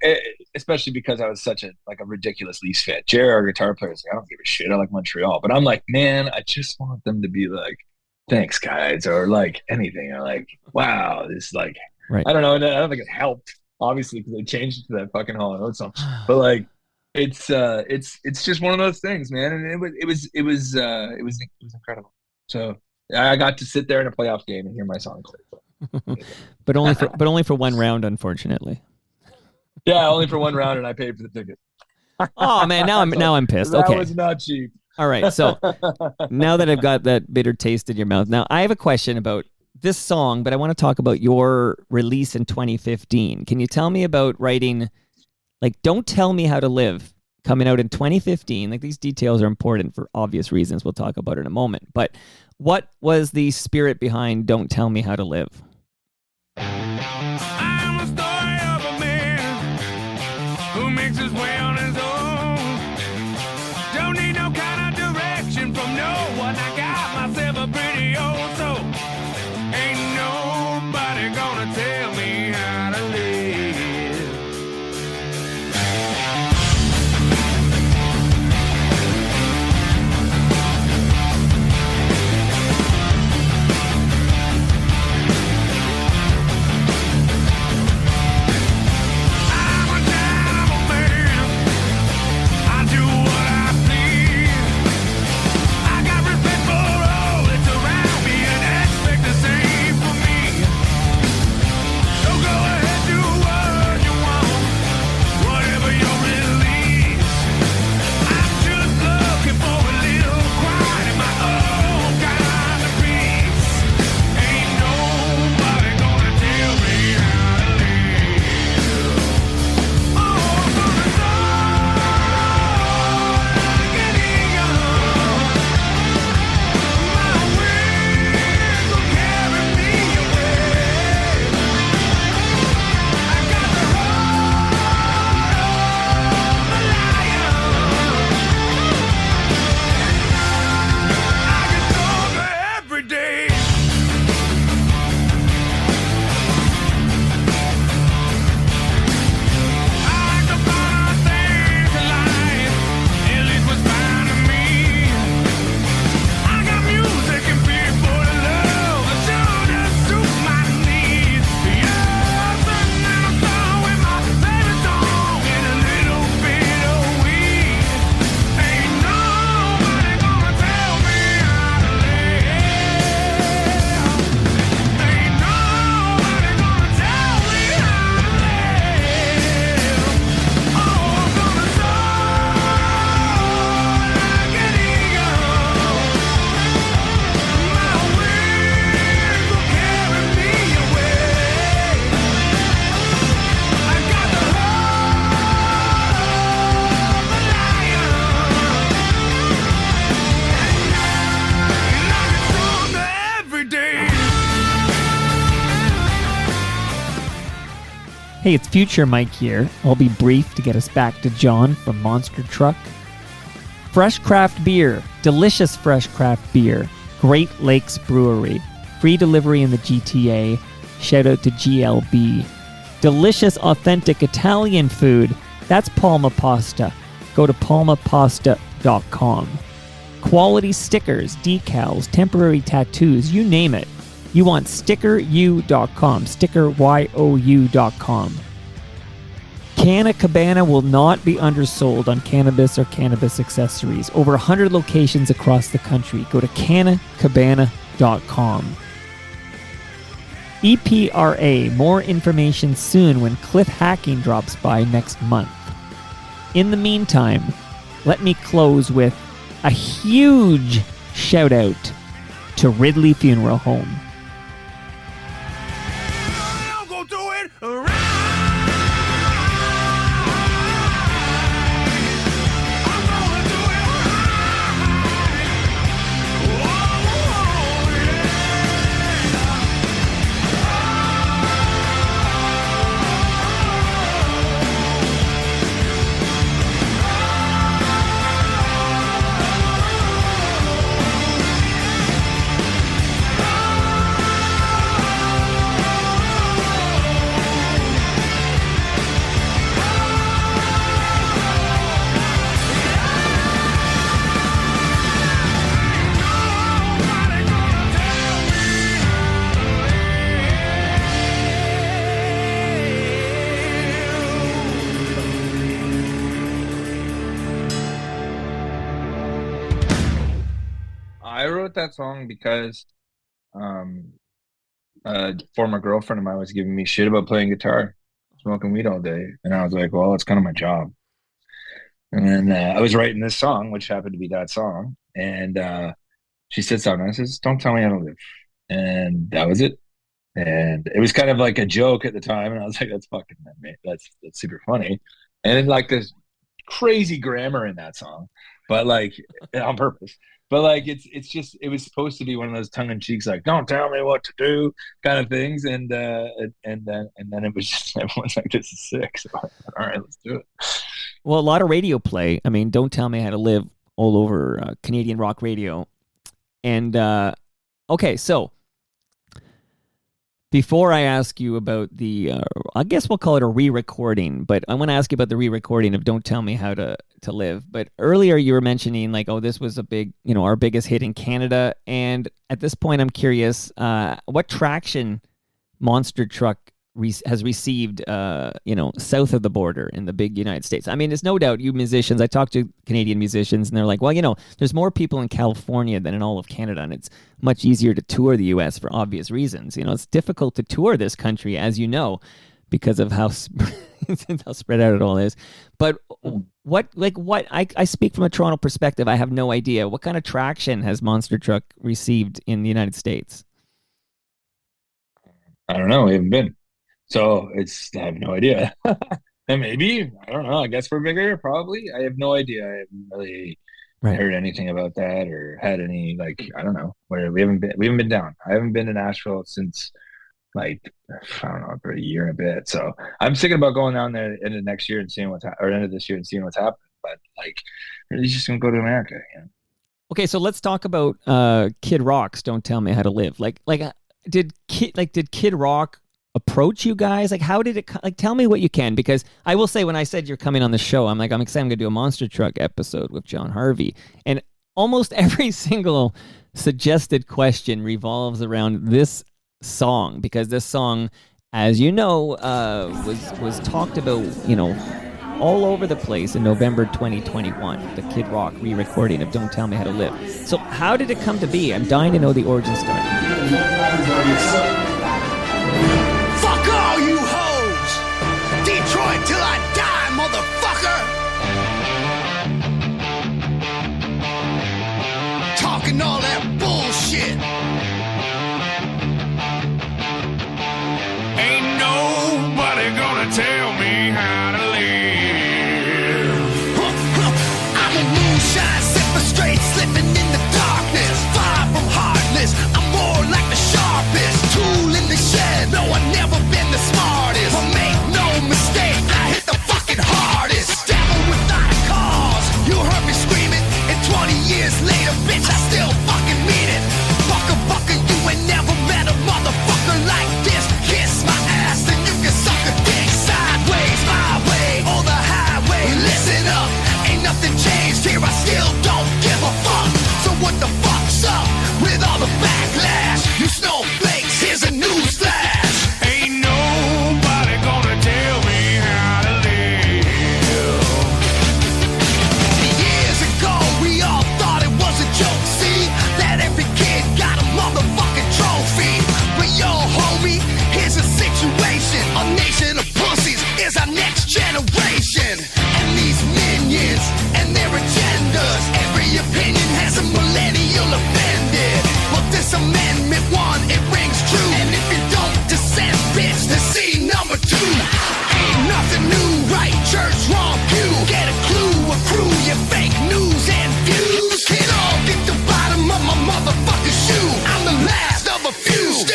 especially because I was such a ridiculous Leafs fan. Jerry, our guitar player, is like, I don't give a shit. I like Montreal, but I'm like, man, I just want them to be like, thanks, guys, or like anything, or like, wow, this like, right. I don't know. I don't think it helped, obviously, because they changed it to that fucking Hall & Oates song, but like. It's just one of those things, man, and it was incredible. So I got to sit there in a playoff game and hear my song played. but only for one round, unfortunately. Yeah, only for one round, and I paid for the ticket. Oh man, now I'm pissed. That okay, was not cheap. All right, so now that I've got that bitter taste in your mouth, now I have a question about this song, but I want to talk about your release in 2015. Can you tell me about writing? Like, Don't Tell Me How to Live, coming out in 2015. Like, these details are important for obvious reasons we'll talk about in a moment. But what was the spirit behind Don't Tell Me How to Live? I'm a story of a man who makes his way on his own. Don't need no kind of direction from no one. I got myself a pretty old soul. Ain't nobody gonna tell me how to live. Hey, it's Future Mike here. I'll be brief to get us back to Jon from Monster Truck. Fresh craft beer, delicious fresh craft beer, Great Lakes Brewery, free delivery in the GTA, shout out to GLB. Delicious, authentic Italian food, that's Palma Pasta. Go to palmapasta.com. Quality stickers, decals, temporary tattoos, you name it. You want stickeryou.com, stickeryou.com. Canna Cabana will not be undersold on cannabis or cannabis accessories. Over 100 locations across the country. Go to cannacabana.com. EPRA, more information soon when Cliff Hacking drops by next month. In the meantime, let me close with a huge shout out to Ridley Funeral Home. I'm gonna do it right. I'm gonna do it right. Oh, I wrote that song because a former girlfriend of mine was giving me shit about playing guitar, smoking weed all day, and I was like, well, it's kind of my job. And then I was writing this song, which happened to be that song, and she said something. I says, "Don't tell me how to live," and that was it. And it was kind of like a joke at the time, and I was like, "That's fucking that's super funny," and then like this crazy grammar in that song, but like on purpose. But like it's just it was supposed to be one of those tongue in cheeks like "Don't tell me what to do" kind of things, and then it was just everyone's like, "This is sick." So all right, let's do it. Well, a lot of radio play. I mean, Don't Tell Me How to Live all over Canadian rock radio. And okay, so before I ask you about the, I guess we'll call it a re-recording, but I want to ask you about the re-recording of Don't Tell Me How to Live. But earlier you were mentioning like, oh, this was a big, our biggest hit in Canada. And at this point, I'm curious, what traction Monster Truck has received, south of the border in the big United States. I mean, there's no doubt you musicians, I talk to Canadian musicians and they're like, well, there's more people in California than in all of Canada, and it's much easier to tour the U.S. for obvious reasons. It's difficult to tour this country, as you know, because of how spread out it all is. But I speak from a Toronto perspective. I have no idea. What kind of traction has Monster Truck received in the United States? I don't know. We haven't been. So I have no idea. And maybe, I don't know. I guess we're bigger, probably. I have no idea. I haven't really heard anything about that or had any, I don't know. We haven't been down. I haven't been to Nashville since, I don't know, for a year and a bit. So I'm thinking about going down there into next year and seeing end of this year and seeing what's happening. But, really just going to go to America. Okay, so let's talk about Kid Rock's Don't Tell Me How to Live. Did Kid Rock approach you guys? How did it, tell me what you can, because I will say, when I said you're coming on the show, I'm excited. I'm going to do a Monster Truck episode with Jon Harvey, and almost every single suggested question revolves around this song, because this song, as you know, was talked about, all over the place in November 2021, the Kid Rock re-recording of Don't Tell Me How to Live. So how did it come to be? I'm dying to know the origin story. Fuck all you hoes! Detroit till I die, motherfucker! Talking all that bullshit. Ain't nobody gonna tell me how to live. I'm a moonshine sipper, straight slipping in the darkness. Far from heartless, I'm more like the sharpest tool in the shed. No, I've never been the smartest, but make no mistake, I hit the fucking hardest. Devil without a cause, you heard me screaming, and 20 years later, bitch, I still fucking mean it. Fucker, you ain't never met a motherfucker like this. Kiss my ass and you can suck a dick sideways, my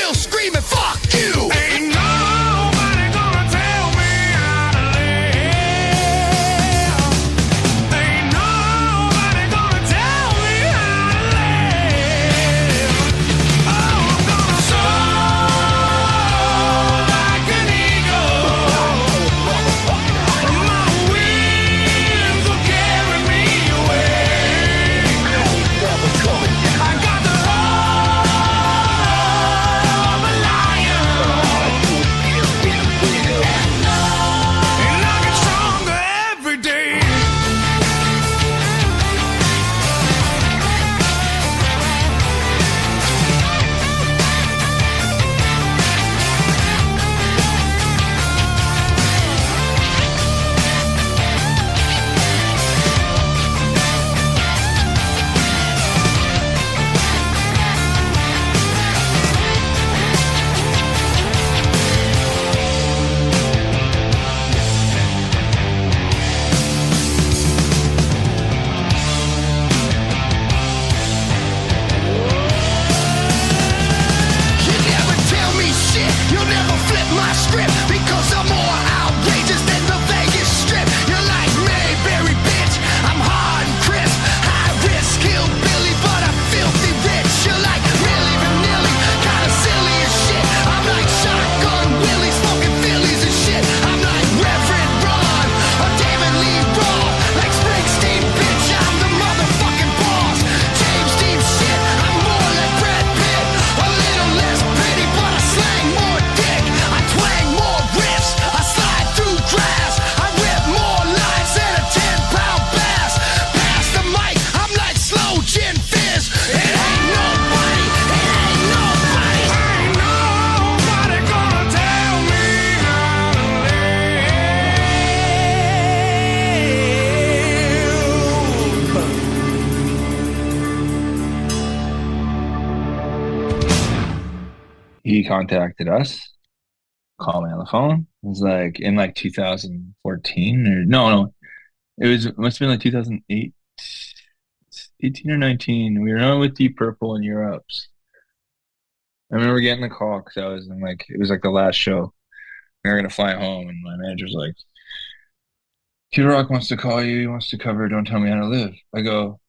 still screaming, fuck you. Ain't nobody gonna tell me how to live. Ain't nobody gonna tell me how to live. Oh, I'm gonna soar like an eagle. My wings will carry me away. I got the heart of a lion, and I get stronger every day. You never tell me shit, you'll never flip my script, because I'm more outrageous than the Vegas Strip. You're like Mayberry, bitch, I'm hard and crisp, high risk, hillbilly, but I'm filthy rich. You're like Milli Vanilli, kinda silly as shit. I'm like Shotgun Willie, smoking Phillies and shit. I'm like Reverend Ron, or David Lee Roth, like Springsteen, bitch, I'm the motherfucking boss. James Dean shit, I'm more like Brad Pitt, a little less pretty, but I slang more dick. I twang more riffs, I slide through grass, I rip more lines than a 10-pound bass. Pass the mic, I'm like slow gin fizz. It ain't nobody, it ain't nobody. Ain't nobody gonna tell me how to He contacted us, called me on the phone. It was like in like 2014 or no, it must have been like 2008, 18 or 19. We were on with Deep Purple in Europe. I remember getting the call because I was in like, it was like the last show. We were gonna fly home, and my manager's like, Kid Rock wants to call you. He wants to cover Don't Tell Me How to Live. I go,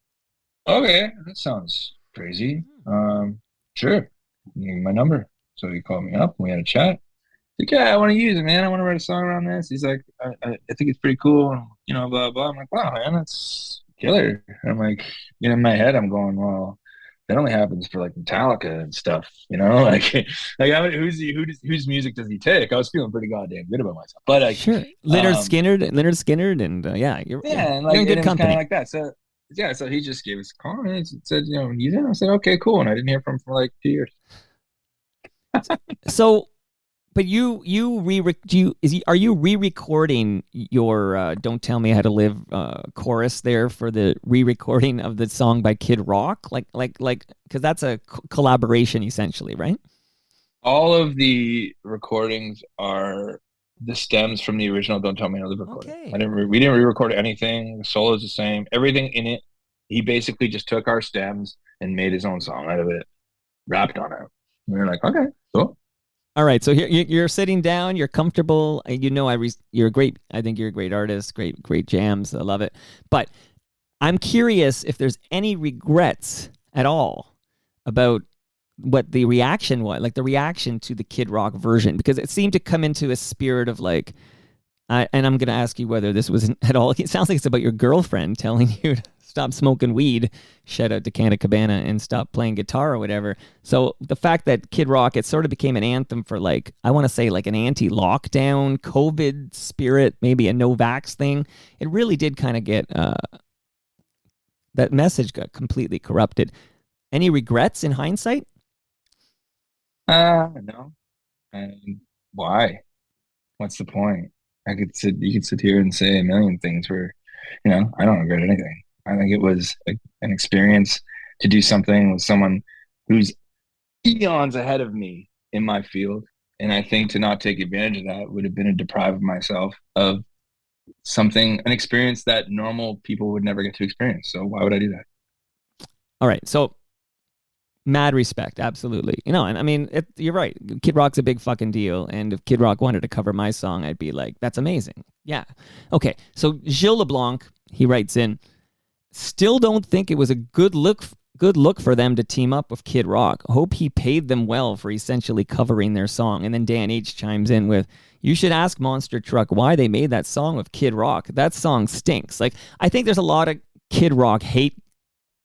okay, that sounds crazy. Sure, give me my number. So he called me up and we had a chat. Like, yeah, I want to use it, man. I want to write a song around this. He's like, I think it's pretty cool, and, you know, blah blah. I'm like, wow, man, that's killer. And I'm like, you know, in my head, I'm going, well, that only happens for like Metallica and stuff, you know, whose music does he take? I was feeling pretty goddamn good about myself, but like, Sure. Leonard Skinner, and yeah, you're and like, you're in good and it was kind company. of like that. So yeah, so he just gave us a call and he said, you know, use it. I said, okay, cool. And I didn't hear from him for like 2 years. So, but are you re-recording your "Don't Tell Me How to Live" chorus there for the re-recording of the song by Kid Rock? Like, because that's a collaboration essentially, right? All of the recordings are the stems from the original "Don't Tell Me How to Live" recording. Okay. We didn't re-record anything. The solo's the same. Everything in it. He basically just took our stems and made his own song out of it, rapped on it. And we were like, okay, cool. All right, so here you're sitting down, you're comfortable. You know, you're great. I think you're a great artist. Great jams. I love it. But I'm curious if there's any regrets at all about what the reaction was, like the reaction to the Kid Rock version, because it seemed to come into a spirit of like, and I'm going to ask you whether this was at all. It sounds like it's about your girlfriend telling you to stop smoking weed, shout out to Canna Cabana, and stop playing guitar or whatever. So the fact that Kid Rock, it sort of became an anthem for like, I want to say like an anti-lockdown, COVID spirit, maybe a no-vax thing. It really did kind of get, that message got completely corrupted. Any regrets in hindsight? No. And why? What's the point? You could sit here and say a million things where, you know, I don't regret anything. I think it was an experience to do something with someone who's eons ahead of me in my field. And I think to not take advantage of that would have been to deprive myself of an experience that normal people would never get to experience. So why would I do that? All right. So Mad respect, absolutely. You know, and I mean, you're right. Kid Rock's a big fucking deal, and if Kid Rock wanted to cover my song, I'd be like, that's amazing. Yeah. Okay, so Gilles LeBlanc, he writes in, still don't think it was a good look for them to team up with Kid Rock. Hope he paid them well for essentially covering their song. And then Dan H chimes in with, you should ask Monster Truck why they made that song with Kid Rock. That song stinks. Like, I think there's a lot of Kid Rock hate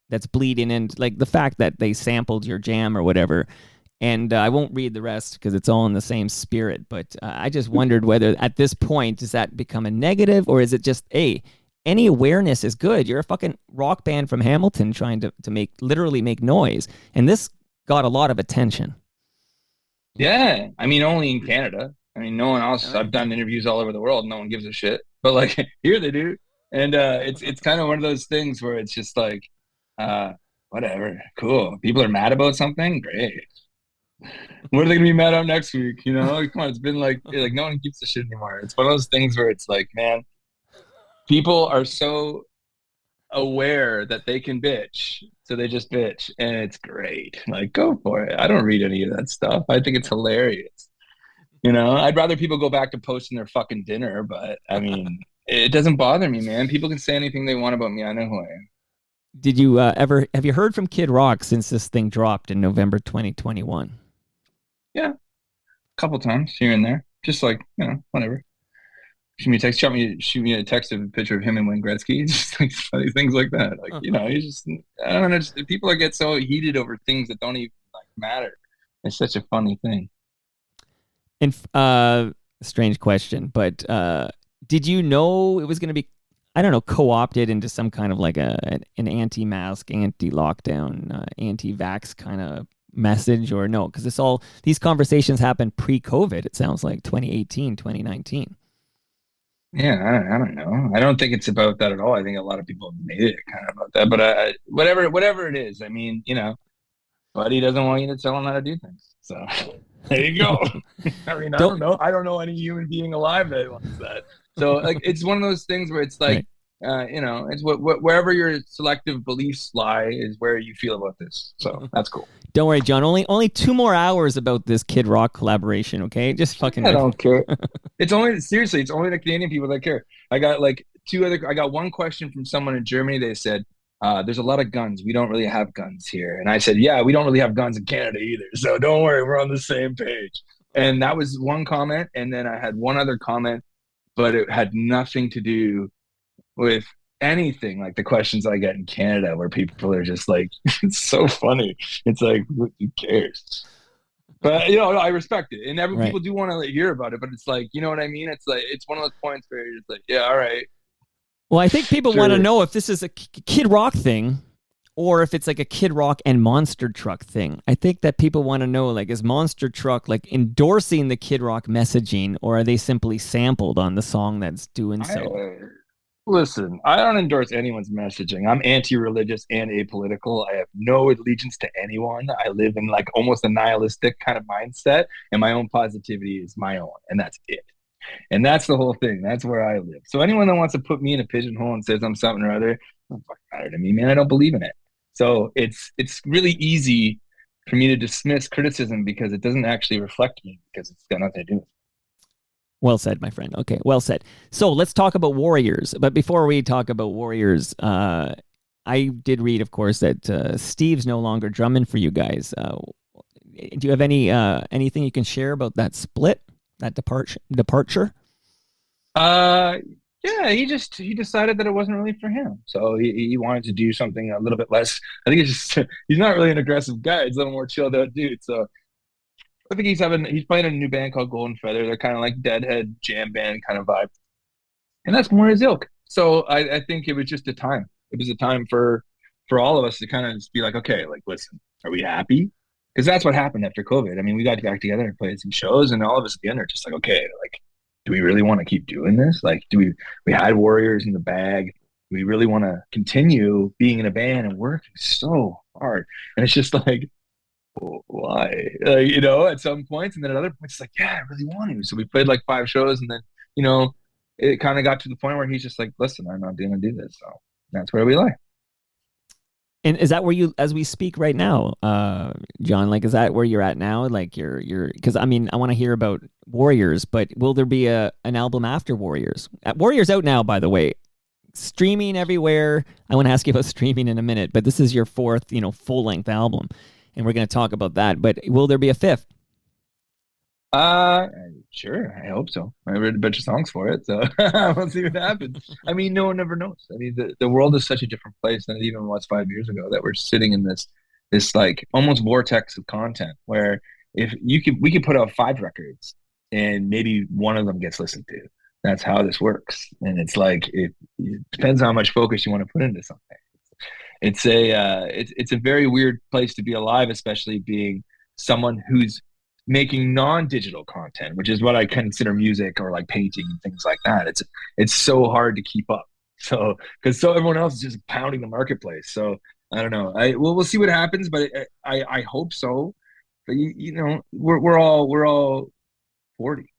that's bleeding in, like the fact that they sampled your jam or whatever. And I won't read the rest because it's all in the same spirit. But I just wondered whether at this point, does that become a negative, or is it just, hey, any awareness is good. You're a fucking rock band from Hamilton trying to literally make noise. And this got a lot of attention. Yeah. I mean, only in Canada. I mean, no one else. I've done interviews all over the world. No one gives a shit. But like here they do. And it's kind of one of those things where it's just like, whatever, cool. People are mad about something, great. What are they gonna be mad about next week? You know, come on, it's been like no one gives a shit anymore. It's one of those things where it's like, man, people are so aware that they can bitch, so they just bitch, and it's great. Like, go for it. I don't read any of that stuff. I think it's hilarious. You know, I'd rather people go back to posting their fucking dinner, but I mean, it doesn't bother me, man. People can say anything they want about me. I know who I am. Did you have you heard from Kid Rock since this thing dropped in November 2021? Yeah, a couple times here and there. Just like, you know, whatever. Shoot me a text of a picture of him and Wayne Gretzky. Just like funny things like that. Like, you know, you just, I don't know, just people that get so heated over things that don't even like matter. It's such a funny thing. And strange question, but did you know it was going to be, I don't know, co-opted into some kind of like an anti-mask, anti-lockdown, anti-vax kind of message, or no? Because these conversations happened pre-COVID. It sounds like 2018, 2019. Yeah, I don't know. I don't think it's about that at all. I think a lot of people have made it kind of about that. But whatever it is, I mean, you know, Buddy doesn't want you to tell him how to do things. So there you go. I mean, I don't know. I don't know any human being alive that wants that. So like, it's one of those things where it's like, right. You know, it's wherever your selective beliefs lie is where you feel about this. So that's cool. Don't worry, John. Only 2 more hours about this Kid Rock collaboration. Okay, just fucking. I don't care. It's only the Canadian people that care. I got like I got one question from someone in Germany. They said, there's a lot of guns. We don't really have guns here. And I said, yeah, we don't really have guns in Canada either. So don't worry, we're on the same page. And that was one comment. And then I had one other comment, but it had nothing to do with anything like the questions I get in Canada, where people are just like, it's so funny. It's like, who cares? But, you know, I respect it. And right. People do want to hear about it, but it's like, you know what I mean? It's like, it's one of those points where you're just like, yeah, all right. Well, I think people want to know if this is a Kid Rock thing or if it's like a Kid Rock and Monster Truck thing. I think that people want to know, like, is Monster Truck like endorsing the Kid Rock messaging, or are they simply sampled on the song that's doing so? Listen, I don't endorse anyone's messaging. I'm anti-religious and apolitical. I have no allegiance to anyone. I live in like almost a nihilistic kind of mindset, and my own positivity is my own, and that's it. And that's the whole thing. That's where I live. So anyone that wants to put me in a pigeonhole and says I'm something or other, doesn't fucking matter to me, man. I don't believe in it. So it's really easy for me to dismiss criticism because it doesn't actually reflect me, because it's got nothing to do with it. Well said, my friend. Okay, well said. So let's talk about Warriors. But before we talk about Warriors, I did read, of course, that Steve's no longer drumming for you guys. Do you have anything you can share about that split, that departure? Yeah, he decided that it wasn't really for him. So he wanted to do something a little bit less. I think it's just he's not really an aggressive guy. He's a little more chilled out dude. So I think he's playing in a new band called Golden Feather. They're kind of like Deadhead jam band kind of vibe, and that's more his ilk. So I think it was just a time. It was a time for all of us to kind of just be like, okay, like, listen, are we happy? Because that's what happened after COVID. I mean, we got back together and played some shows, and all of us at the end are just like, okay, like, do we really want to keep doing this? Like, we had Warriors in the bag. Do we really want to continue being in a band and working so hard? And it's just like, why? You know, at some points, and then at other points, it's like, yeah, I really want to. So we played like 5 shows, and then, you know, it kind of got to the point where he's just like, listen, I'm not going to do this. So that's where we lie. And is that where you, as we speak right now, John? Like, is that where you're at now? Like, you're because I mean, I want to hear about Warriors, but will there be an album after Warriors? Warriors out now, by the way, streaming everywhere. I want to ask you about streaming in a minute, but this is your fourth, full length album, and we're going to talk about that. But will there be a fifth? Sure. I hope so. I read a bunch of songs for it, so we'll see what happens. I mean, no one never knows. I mean, the world is such a different place than it even was 5 years ago. That we're sitting in this like almost vortex of content where if we could put out 5 records and maybe one of them gets listened to. That's how this works, and it's like it depends how much focus you want to put into something. It's a very weird place to be alive, especially being someone who's making non-digital content, which is what I consider music or like painting and things like that. It's so hard to keep up. So because everyone else is just pounding the marketplace. So I don't know. We'll see what happens, but I hope so. But we're all 40,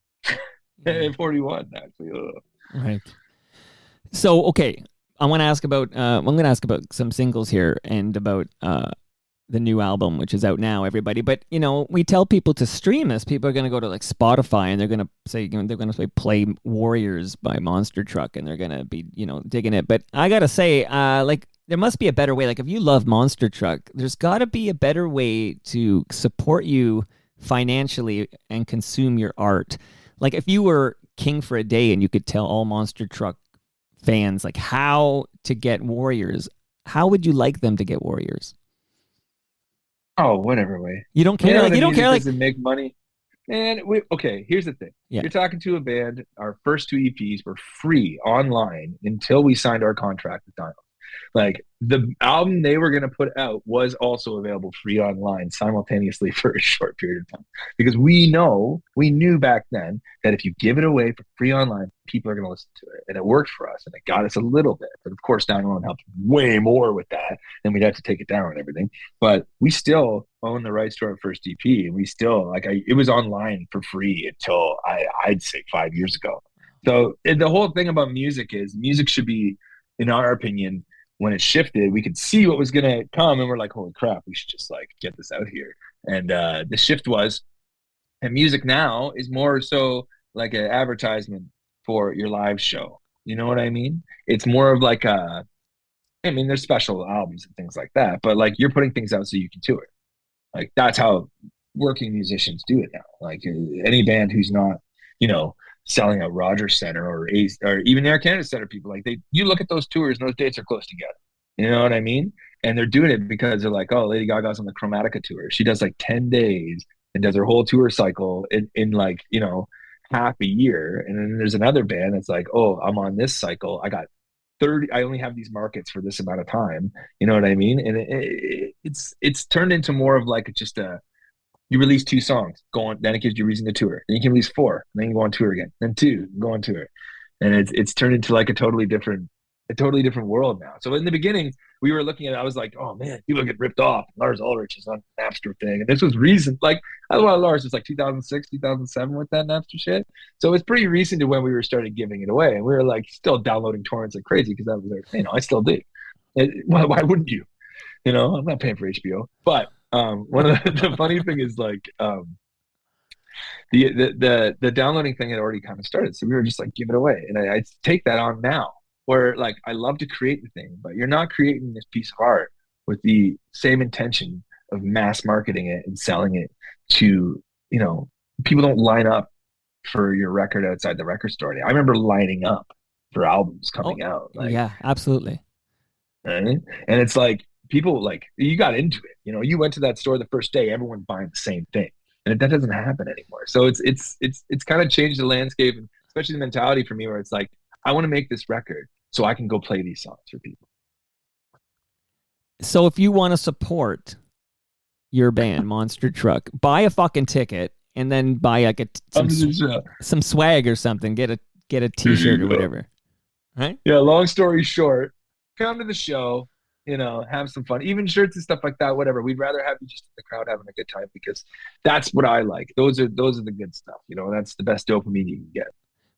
41 actually. Ugh. Right. So okay, I want to ask about. I'm going to ask about some singles here and about the new album, which is out now, everybody. But we tell people to stream this. People are going to go to like Spotify and they're going to say they're going to say play Warriors by Monster Truck, and they're going to be digging it. But I gotta say, like there must be a better way. Like if you love Monster Truck, there's got to be a better way to support you financially and consume your art. Like if you were king for a day and you could tell all Monster Truck fans like how to get Warriors, how would you like them to get Warriors? Oh, whatever way. You don't care. Like you don't care. Like doesn't make money. And okay, here's the thing. Yeah. You're talking to a band. Our first 2 EPs were free online until we signed our contract with Dino. Like the album they were going to put out was also available free online simultaneously for a short period of time because we knew back then that if you give it away for free online, people are going to listen to it, and it worked for us and it got us a little bit. But of course, Down helped way more with that, and we'd have to take it down and everything. But we still own the rights to our first EP, and we still it was online for free until I'd say 5 years ago. So the whole thing about music is music should be, in our opinion, when it shifted, we could see what was going to come, and we're like, holy crap, we should just like get this out here. And the shift was, and music now is more so like an advertisement for your live show. You know what I mean? It's more of like there's special albums and things like that, but like you're putting things out so you can tour it. Like that's how working musicians do it now. Like any band who's not, selling out Rogers Center or even Air Canada Center, people you look at those tours and those dates are close together. You know what I mean? And they're doing it because they're like, oh, Lady Gaga's on the Chromatica tour. She does like 10 days and does her whole tour cycle in like, half a year. And then there's another band that's like, oh, I'm on this cycle. I got 30, I only have these markets for this amount of time. You know what I mean? And it's turned into more of like just you release 2 songs, then it gives you a reason to tour. Then you can release 4, and then you go on tour again. Then 2, go on tour. And it's turned into like a totally different world now. So in the beginning, we were looking at it, I was like, oh man, people get ripped off. Lars Ulrich is on the Napster thing. And this was recent. Like, I love Lars, it's like 2006, 2007 with that Napster shit. So it's pretty recent to when we started giving it away. And we were like still downloading torrents like crazy because that was our thing. I still do. Why wouldn't you? I'm not paying for HBO. But one of the funny thing is like the downloading thing had already kind of started, so we were just like give it away, and I take that on now where like I love to create the thing, but you're not creating this piece of art with the same intention of mass marketing it and selling it to people don't line up for your record outside the record store. I remember lining up for albums coming out. Like, yeah, absolutely. Right? And it's like people like you got into it. You went to that store the first day, everyone buying the same thing, and that doesn't happen anymore. So it's kind of changed the landscape, and especially the mentality for me, where it's like I want to make this record so I can go play these songs for people. So if you want to support your band, Monster Truck, buy a fucking ticket and then buy like some swag or something. Get a T-shirt or whatever. Right? Yeah. Long story short, come to the show. Have some fun, even shirts and stuff like that, whatever. We'd rather have you just in the crowd having a good time because that's what I like. Those are the good stuff. That's the best dopamine you can get.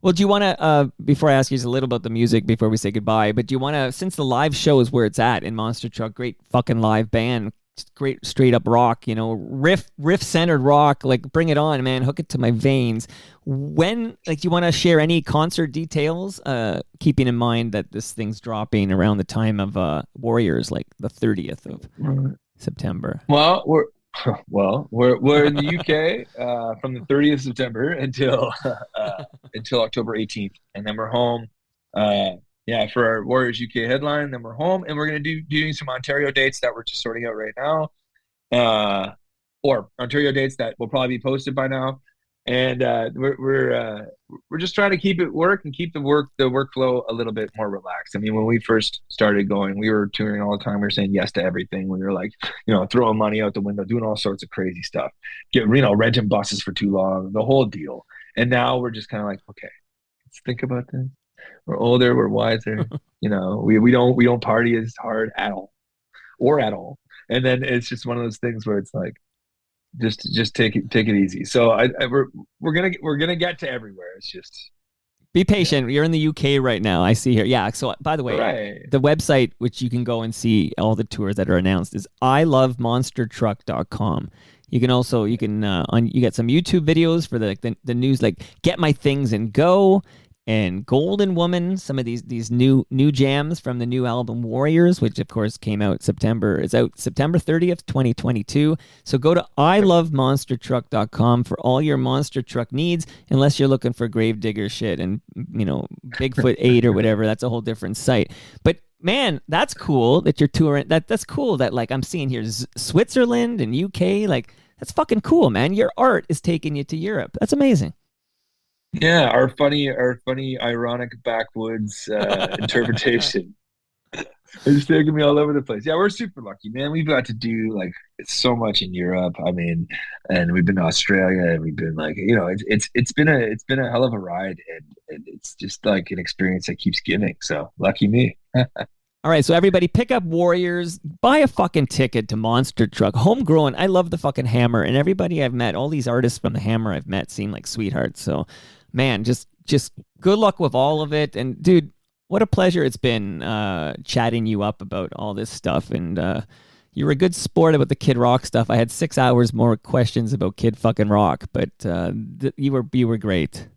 Well, do you want to, before I ask you just a little about the music before we say goodbye, but do you want to, since the live show is where it's at in Monster Truck, great fucking live band, great straight up rock, you know, riff centered rock, like bring it on, man, hook it to my veins. When, like, do you want to share any concert details, keeping in mind that this thing's dropping around the time of Warriors, like the 30th of September? Well, we're in the UK from the 30th of September until October 18th, and then we're home. For our Warriors UK headline. Then we're home, and we're gonna doing some Ontario dates that we're just sorting out right now, or Ontario dates that will probably be posted by now. And we're just trying to keep the workflow a little bit more relaxed. I mean, when we first started going, we were touring all the time. We were saying yes to everything. We were like, throwing money out the window, doing all sorts of crazy stuff, renting buses for too long, the whole deal. And now we're just kind of like, okay, let's think about this. We're older, we're wiser. We don't party as hard at all. And then it's just one of those things where it's like, just take it easy. So we're gonna get to everywhere. It's just be patient. You're in the UK right now. I see here. Yeah. So by the way, right. The website which you can go and see all the tours that are announced is ilovemonstertruck.com. You can also you get some YouTube videos for the news, like Get My Things and Go and Golden Woman, some of these new jams from the new album Warriors, which of course came out September 30th, 2022. So go to ilovemonstertruck.com for all your monster truck needs, unless you're looking for Gravedigger shit and Bigfoot 8 or whatever. That's a whole different site. But man, that's cool that you're touring. That's cool that, like, I'm seeing here Switzerland and UK. Like, that's fucking cool, man. Your art is taking you to Europe. That's amazing. Yeah, our funny, ironic backwoods interpretation. It's taking me all over the place. Yeah, we're super lucky, man. We've got to do like so much in Europe. I mean, and we've been to Australia, and we've been like, it's been a hell of a ride, and it's just like an experience that keeps giving. So lucky me. All right, so everybody pick up Warriors, buy a fucking ticket to Monster Truck. Homegrown. I love the fucking Hammer, and everybody I've met, all these artists from the Hammer I've met seem like sweethearts. So, man, just good luck with all of it. And dude, what a pleasure it's been chatting you up about all this stuff. And you were a good sport about the Kid Rock stuff. I had 6 hours more questions about Kid fucking Rock, but you were great.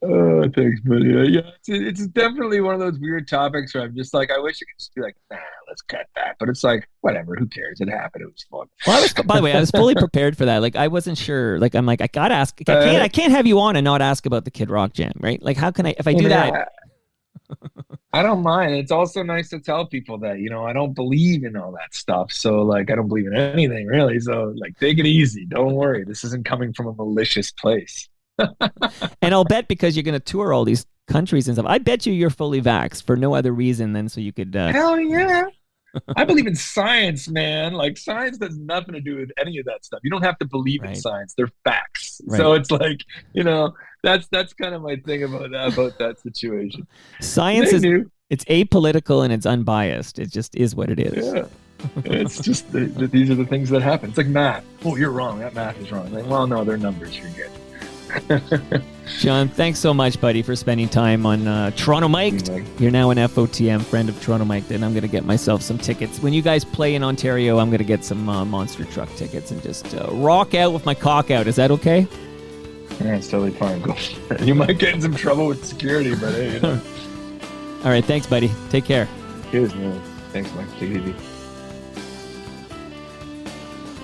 Oh, thanks, buddy. Yeah, it's definitely one of those weird topics where I'm just like, I wish I could just be like, nah, let's cut that. But it's like, whatever, who cares? It happened. It was fun. Well, by the way, I was fully prepared for that. Like, I wasn't sure. Like, I'm like, I gotta ask. I can't have you on and not ask about the Kid Rock jam, right? Like, how can I? If I do that, I don't mind. It's also nice to tell people that, I don't believe in all that stuff. So, like, I don't believe in anything really. So, like, take it easy. Don't worry. This isn't coming from a malicious place. And I'll bet because you're going to tour all these countries and stuff, I bet you're fully vaxxed for no other reason than so you could... Hell yeah. I believe in science, man. Like, science has nothing to do with any of that stuff. You don't have to believe in science. They're facts. Right. So it's like, that's kind of my thing about that situation. Science it's apolitical and it's unbiased. It just is what it is. Yeah. It's just these are the things that happen. It's like math. Oh, you're wrong. That math is wrong. Like, well, no, they're numbers. You're good. John, thanks so much, buddy, for spending time on Toronto Mike. You're now an FOTM friend of Toronto Mike, and I'm going to get myself some tickets. When you guys play in Ontario, I'm going to get some Monster Truck tickets and just rock out with my cock out. Is that okay? Yeah, it's totally fine. You might get in some trouble with security, but hey, All right, thanks, buddy. Take care. Cheers, man. Thanks, Mike. Take it easy.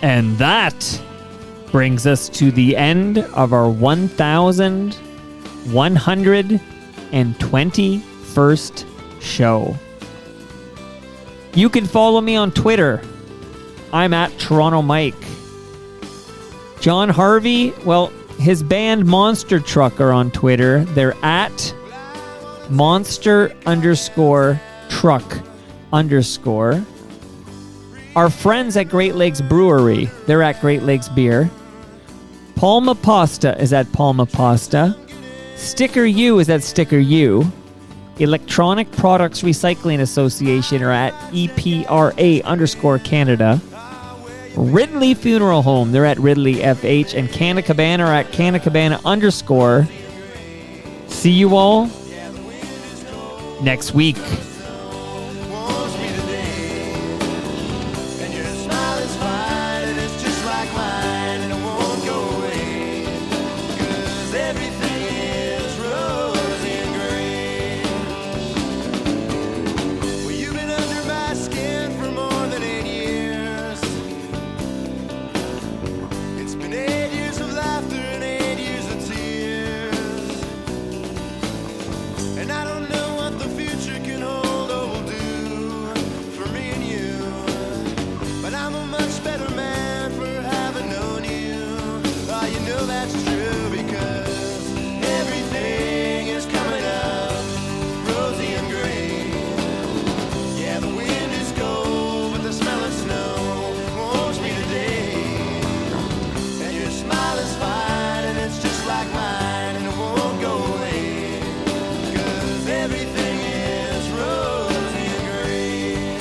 And that brings us to the end of our 1,121st show. You can follow me on Twitter. I'm at Toronto Mike. Jon Harvey, well, his band Monster Truck are on Twitter. They're at monster_truck_. Our friends at Great Lakes Brewery, they're at Great Lakes Beer. Palma Pasta is at Palma Pasta. Sticker U is at Sticker U. Electronic Products Recycling Association are at EPRA_Canada. Ridley Funeral Home, they're at Ridley FH. And Canna Cabana are at Canna Cabana_. see you all next week. Wants me today, and your smile is fine, and it's just like mine, and it won't go away, 'cause everything is rosy and gray. Well, you've been under my skin for more than 8 years. It's been 8 years of laughter and 8 years of tears, and I don't know what the future can hold or will do for me and you, but I'm a much better man for having known you. Oh, you know that's true, because everything is coming up rosy and gray. Yeah, the wind is cold, but the smell of snow warms me today, and your smile is fine, and it's just like mine, and it won't go away, 'cause everything is rosy and gray.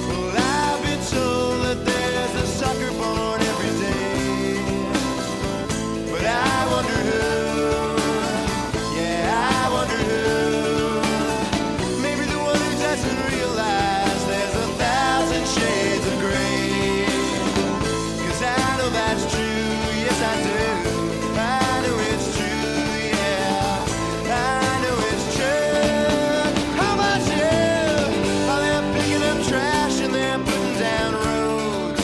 Well, I've been told that there's a sucker born every day, but I wonder who. Yeah, I wonder who. Maybe the one who doesn't realize there's 1,000 shades of gray. 'Cause I know that's true, yes I do. I know it's true, yeah. I know it's true. How about you? Oh, they're picking up trash and they're putting down roads,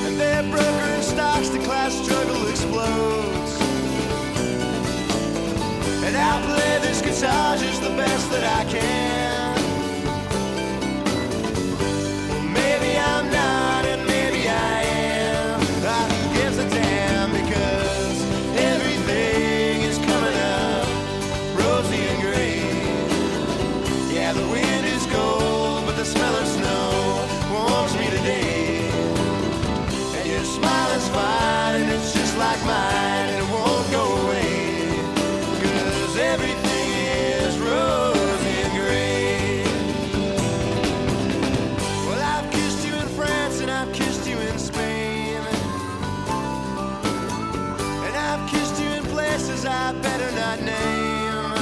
and they're brokering stocks, the class struggle explodes. And I'll play this guitar just the best that I can. Well, maybe I'm not, and maybe I am. Ah, who gives a damn? Because everything is coming up rosy and gray. Yeah, the wind is cold, but the smell of snow warms me today. And your smile is fine, and it's just like mine, and it won't go away, 'cause everything is rosy and gray. Well, I've kissed you in France, and I've kissed you in Spain, and I've kissed you in places I better not name,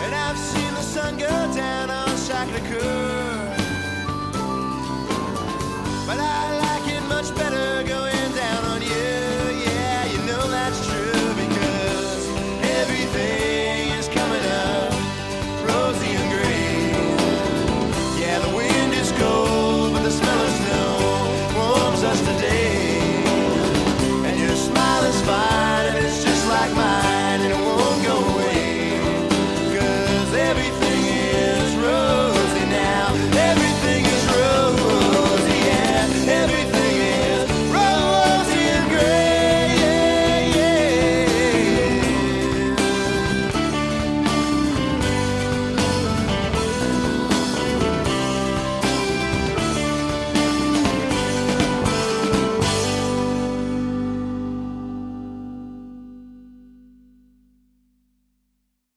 and I've seen the sun go down on Sacré-Cœur, but I like it much better